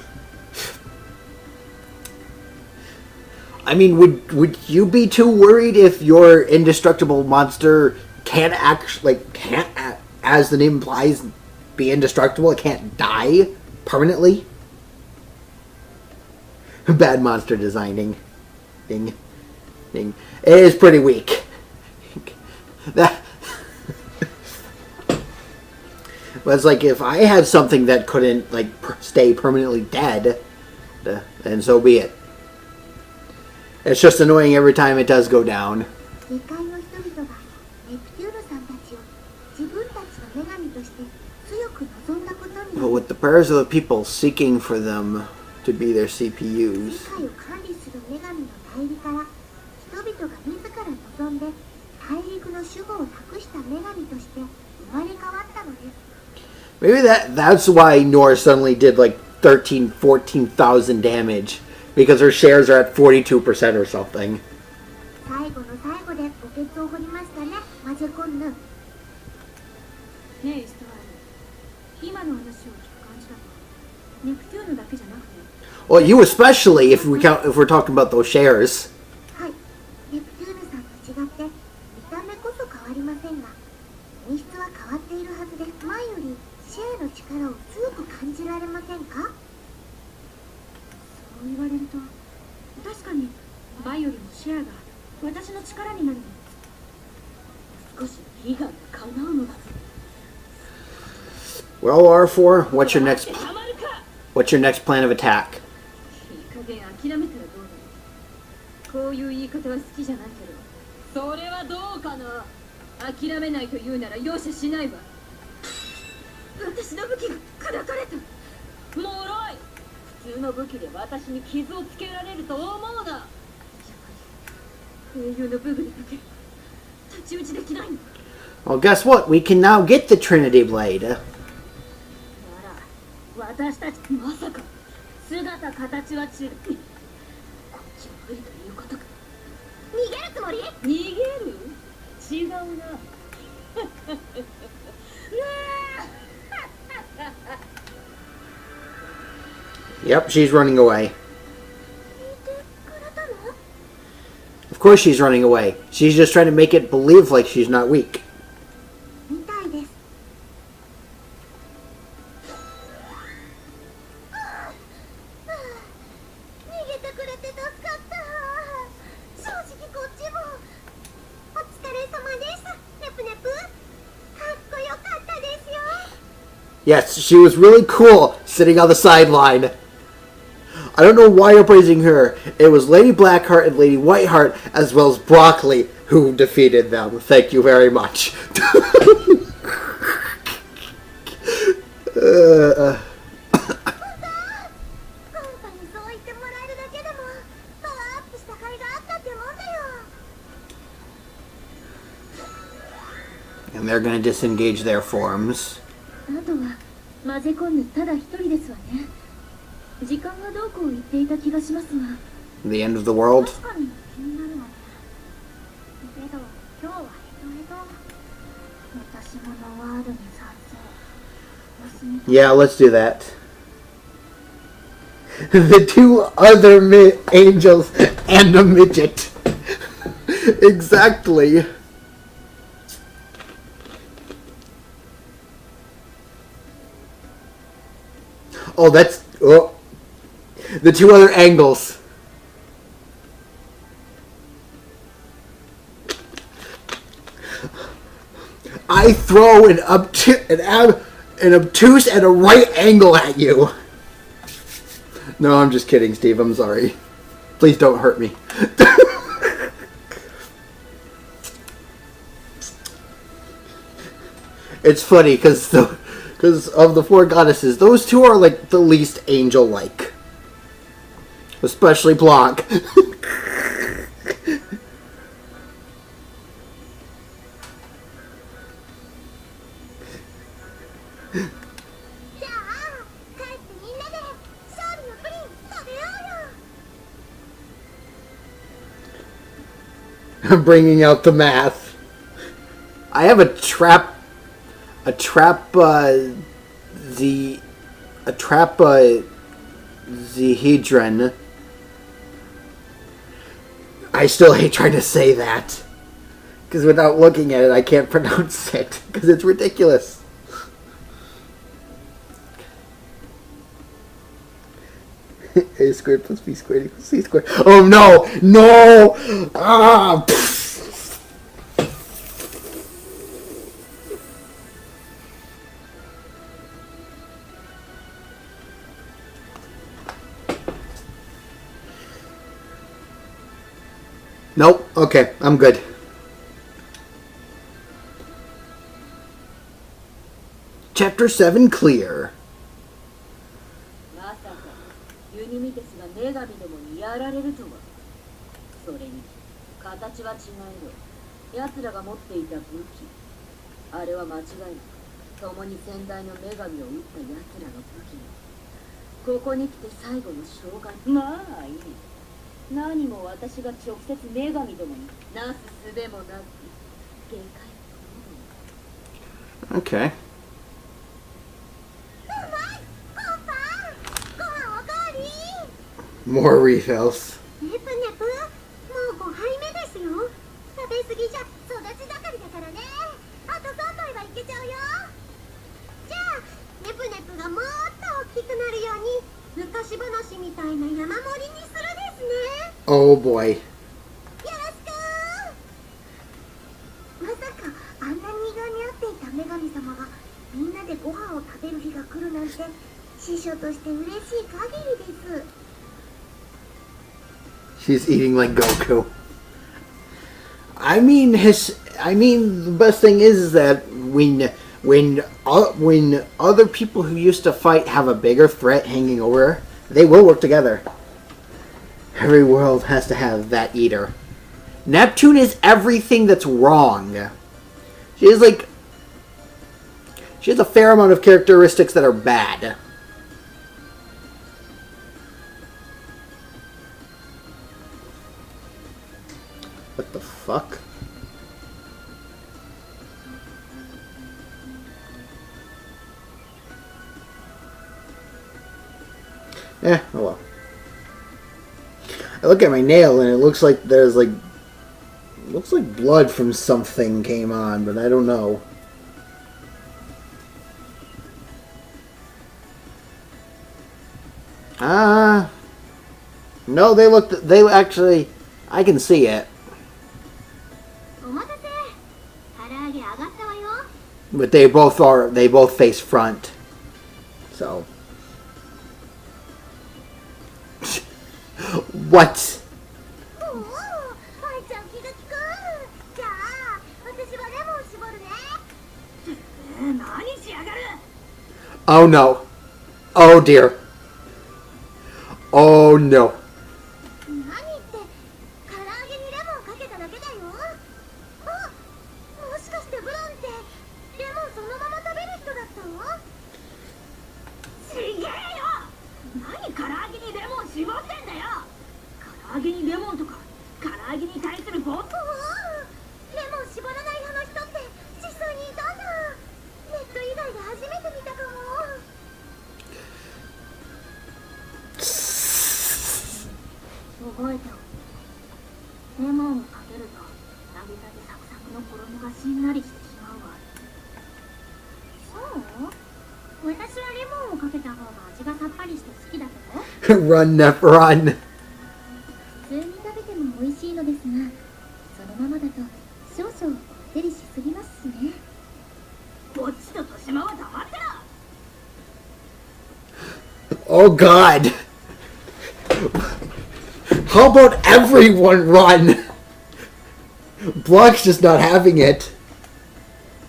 Speaker 1: I mean, would you be too worried if your indestructible monster can't actually, as the name implies, be indestructible? It can't die permanently? Bad monster designing. Ding. Ding. It is pretty weak. That... But it's like, if I had something that couldn't, like, stay permanently dead, then so be it. It's just annoying every time it does go down.
Speaker 2: 世界の人々がネプテューヌさんたちを自分たちの女神として強く望んだことに
Speaker 1: But with the prayers of the people seeking for them to be their CPUs.
Speaker 2: 世界を管理する女神の代理から人々が自ら望んで大陸の守護を託した女神として生まれ変わったのです。
Speaker 1: Maybe that's why Nor suddenly did like 14,000 damage. Because her shares are at 42% or something.
Speaker 2: 最後の最後で墓穴を掘りましたね、マジェコンヌ。
Speaker 3: ねえ、ストワール。今の話を聞く感じだと、ネプテューヌだけじゃなくて。
Speaker 1: Well, you especially if we're talking about those shares.
Speaker 2: はい、ネプテューヌさんと違って見た目こそ変わりませんが、演出は変わっているはずで、前よりシェアの力を強く感じられませんか？
Speaker 3: そう言われると、確かにバイよりもシェアが私の力になるの。少し悲願が叶うのだ。
Speaker 1: Well, R4, what's your next plan of attack?
Speaker 3: いい加減諦めたらどうだろう。こういう言い方は好きじゃないけど、それはどうかな。諦めないと言うなら容赦しないわ。私の武器が砕かれた。脆い。普通の武器で私に傷をつけられると思うな。やはり英雄の武具にだけ太刀打ちできないんだ。
Speaker 1: Well, guess what? We can now get the Trinity Blade.
Speaker 3: なら私たちまさか姿形は違う。こっちは無理ということか。
Speaker 2: 逃げるつもり？
Speaker 3: 逃げる？違うな。
Speaker 1: Yep, she's running away. Of course she's running away. She's just trying to make it believe like she's not weak.
Speaker 2: みたいです。逃げてくれて助かった。正直こっちも。お疲れ様です。ネプネプ。かっこよかったですよ。
Speaker 1: Yes, she was really cool sitting on the sideline. I don't know why you're praising her. It was Lady Blackheart and Lady Whiteheart, as well as Broccoli, who defeated them. Thank you very much. And they're gonna disengage their forms.
Speaker 3: あとは混ぜ込んでただ一人ですわね。時間がどうこう言っていた気がしますが。
Speaker 1: The end of the world?
Speaker 2: 確かに気になるわね。けど今日は私もノワールに賛成。
Speaker 1: Yeah, let's do that. The two other angels and a midget. Exactly. Oh, that's... Oh. The two other angles. I throw an obtuse and a right angle at you. No, I'm just kidding, Steve. I'm sorry. Please don't hurt me. It's funny because of the four goddesses, those two are like the least angel-like. Especially Blanc. I'm bringing out the math. I have a zehedron. I still hate trying to say that. Because without looking at it, I can't pronounce it. Because it's ridiculous. A squared plus B squared equals C squared. Oh no! No! Ah! Nope. Okay, I'm good. Chapter 7 clear.
Speaker 3: まさかユニミテスが女神どもにやられるとは。それに形は違えど奴らが持っていた武器、あれは間違いなく共に先代の女神を撃った奴らの武器。ここに来て最後の召喚。まあいい。何も私が直接女神どもになすすべもなく限界。
Speaker 1: Okay. More refills.
Speaker 2: ネプネプ、もう5杯目ですよ。食べ過ぎじゃ育ち盛りだからね。あと3杯はいけちゃうよ。じゃあネプネプがもっと大きくなるように昔話みたいな山盛りにするですね。
Speaker 1: Oh boy.
Speaker 2: よろしく。まさかあんなに意外に合っていた女神様がみんなでご飯を食べる日が来るなんて師匠として嬉しい限りです。
Speaker 1: She's eating like Goku. I mean, the best thing is that when other people who used to fight have a bigger threat hanging over, they will work together. Every world has to have that eater. Neptune is everything that's wrong. She has a fair amount of characteristics that are bad. What the fuck? Oh well. I look at my nail and it looks like there's looks like blood from something came on, but I don't know. No, they actually, I can see it. But they both face front. So. What? Oh no. Oh dear. Oh no.
Speaker 2: もしかしてブロンってレモンそのまま食べる人だったの？
Speaker 3: ちげえよ。何唐揚げにレモン絞ってんだよ。唐揚げにレモンとか唐揚げに対するボット。
Speaker 2: レモン絞らない派の人って実際にいたんだ。ネット以外で初めて見たかも。
Speaker 3: 覚えておく。レモンをかけると揚げたてサクサクの衣がしんなりしてしまうわ。
Speaker 2: そう？私はレモンをかけた方が味がさっぱりして好きだけど。
Speaker 1: Run, Nep, run.
Speaker 2: 普通に食べても美味しいのですが、そのままだと少々こってりしすぎますしね。
Speaker 3: こっちと豊島は黙ってろ。
Speaker 1: Oh god. How about everyone run? Block's just not having it.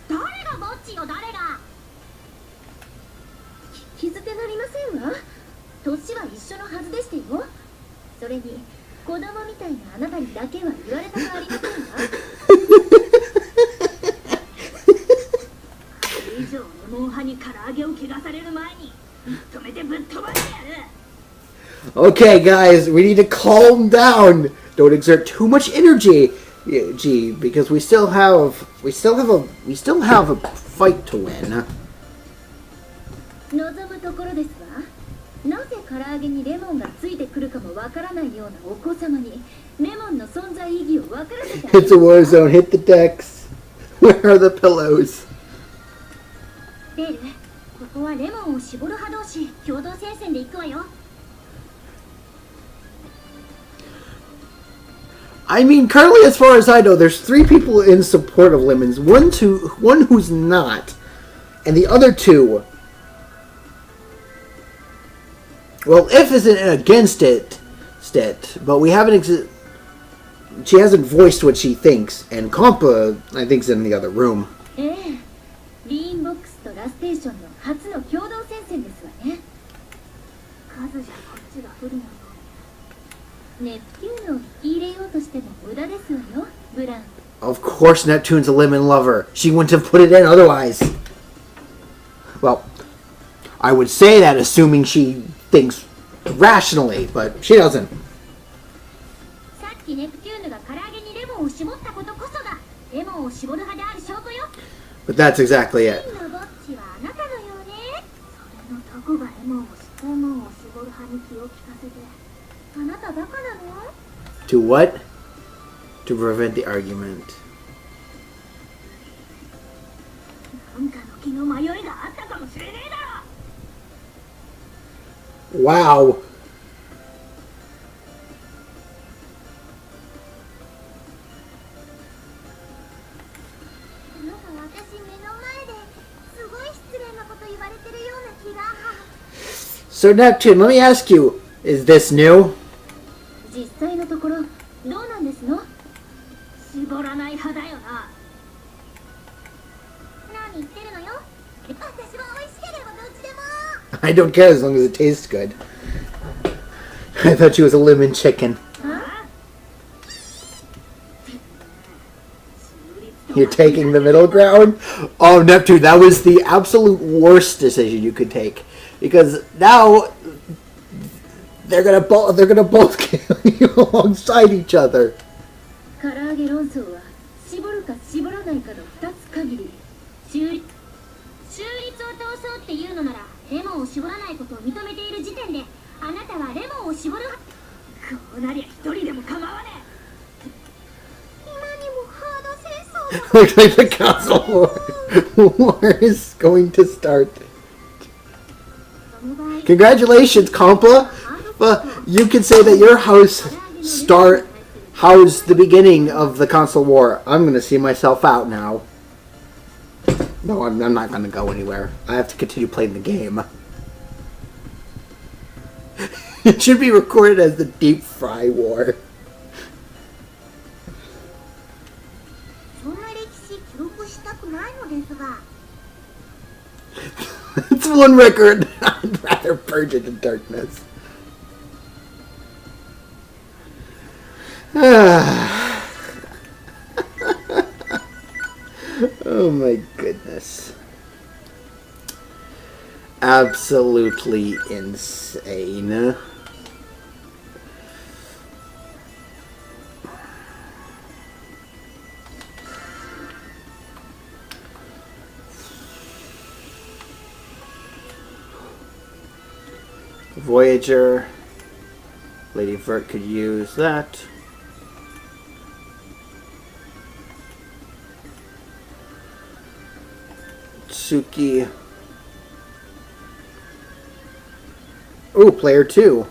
Speaker 2: 誰がぼっちよ、誰が。
Speaker 3: 気づてなりませんわ。年は一緒のはずでしたよ。それに子供みたいなあなたにだけは言われたくありませんわ。これ以上レモン派に唐揚げを汚される前に止めてぶっ飛ばしてやる。
Speaker 1: Okay, guys, we need to calm down. Don't exert too much energy, because we still have a fight to win.
Speaker 3: 望むところですわ。なぜ唐揚げにレモンがついてくるかもわからないようなお子様にレモンの存在意義をわからせてあげる。
Speaker 1: It's a war zone. Hit the decks. Where are the pillows?
Speaker 2: ベル、ここはレモンを絞る派同士共同戦線で行くわよ。
Speaker 1: I mean, currently, as far as I know, there's 3 people in support of lemons. One who's not, and the other 2. Well, If isn't against it, but we haven't. She hasn't voiced what she thinks, and Compa, I think, is in the other room.
Speaker 3: ええ、リーンボックスとラステーションの初の共同戦線ですわね。数じゃこっちが不利なの。ネプテューヌを引き入れようとしても無駄ですわよ、ブラン。
Speaker 1: Of course, Neptune's a lemon lover. She wouldn't have put it in otherwise. Well, I would say that assuming she thinks rationally, but she doesn't.
Speaker 2: さっきネプテューヌが唐揚げにレモンを絞ったことこそがレモンを絞る派である証拠よ。
Speaker 1: But that's exactly it.
Speaker 2: 真のぼっちはあなたのようね。
Speaker 3: それのどこがレモンを絞る派に気を利かせて。
Speaker 2: あなたバカなの？
Speaker 1: To what? To prevent the argument.
Speaker 3: なんかの気の迷いがあったかもしれねえだろ。
Speaker 1: Wow.
Speaker 2: なんか私目の前ですごい失礼なこと言われてるような気が。
Speaker 1: So Neptune, let me ask you, is this new?
Speaker 3: 実際のところどうなんですの？絞らない派だよな。
Speaker 2: 何言ってるのよ。私は美味しければどっちでも。
Speaker 1: I don't care as long as it tastes good. I thought she was a lemon chicken. You're taking the middle ground? Oh, Neptune, that was the absolute worst decision you could take. Because now they're gonna both kill you alongside each other.
Speaker 3: 唐揚げ論争は絞るか絞らないかの2つ限り。
Speaker 2: 中立を通そうっていうのならレモンを絞らないことを認めている時点であなたはレモンを絞る。
Speaker 3: こうなりゃ一人でも構わね
Speaker 2: 今にもハード戦争だ。
Speaker 1: Looks like the castle war is going to start. Congratulations, Compa! You can say that your house housed the beginning of the console war. I'm gonna see myself out now. No, I'm not gonna go anywhere. I have to continue playing the game. It should be recorded as the Deep Fry War.
Speaker 2: そんな歴史記録したくないのですが。
Speaker 1: It's one record. I'd rather purge it in darkness. Oh my goodness. Absolutely insane. Voyager. Lady Vert could use that. Tsuki. Ooh, player 2.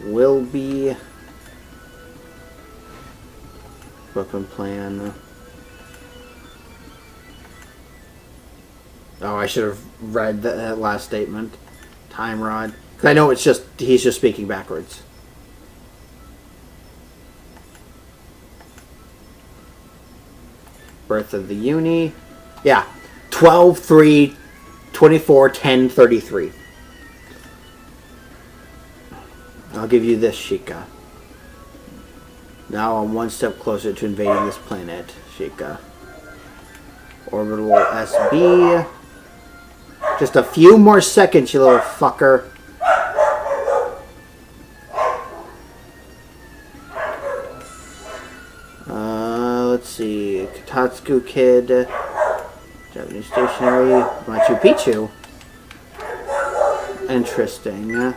Speaker 1: Will be weapon plan. Oh, I should have read that last statement. Time Rod. 'Cause I know he's just speaking backwards. Birth of the Uni. Yeah. 12/3/24/10/33. I'll give you this, Sheikah. Now I'm one step closer to invading this planet, Sheikah. Orbital SB. Just a few more seconds, you little fucker. Let's see. Kotatsu Kid. Japanese Stationery. Machu Picchu. Interesting.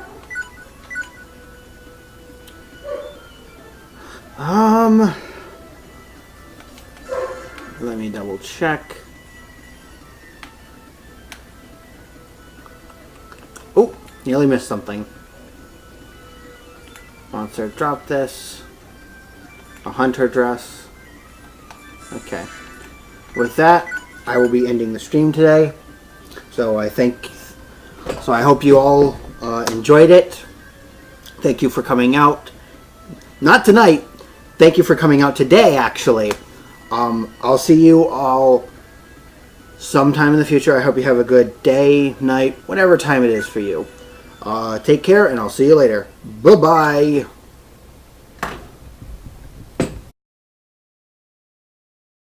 Speaker 1: Let me double check. Oh, nearly missed something. Monster, drop this. A hunter dress. Okay. With that, I will be ending the stream today. So I hope you all enjoyed it. Thank you for coming out. Not tonight. Thank you for coming out today, actually. I'll see you all sometime in the future. I hope you have a good day, night, whatever time it is for you. Take care, and I'll see you later. Bye-bye.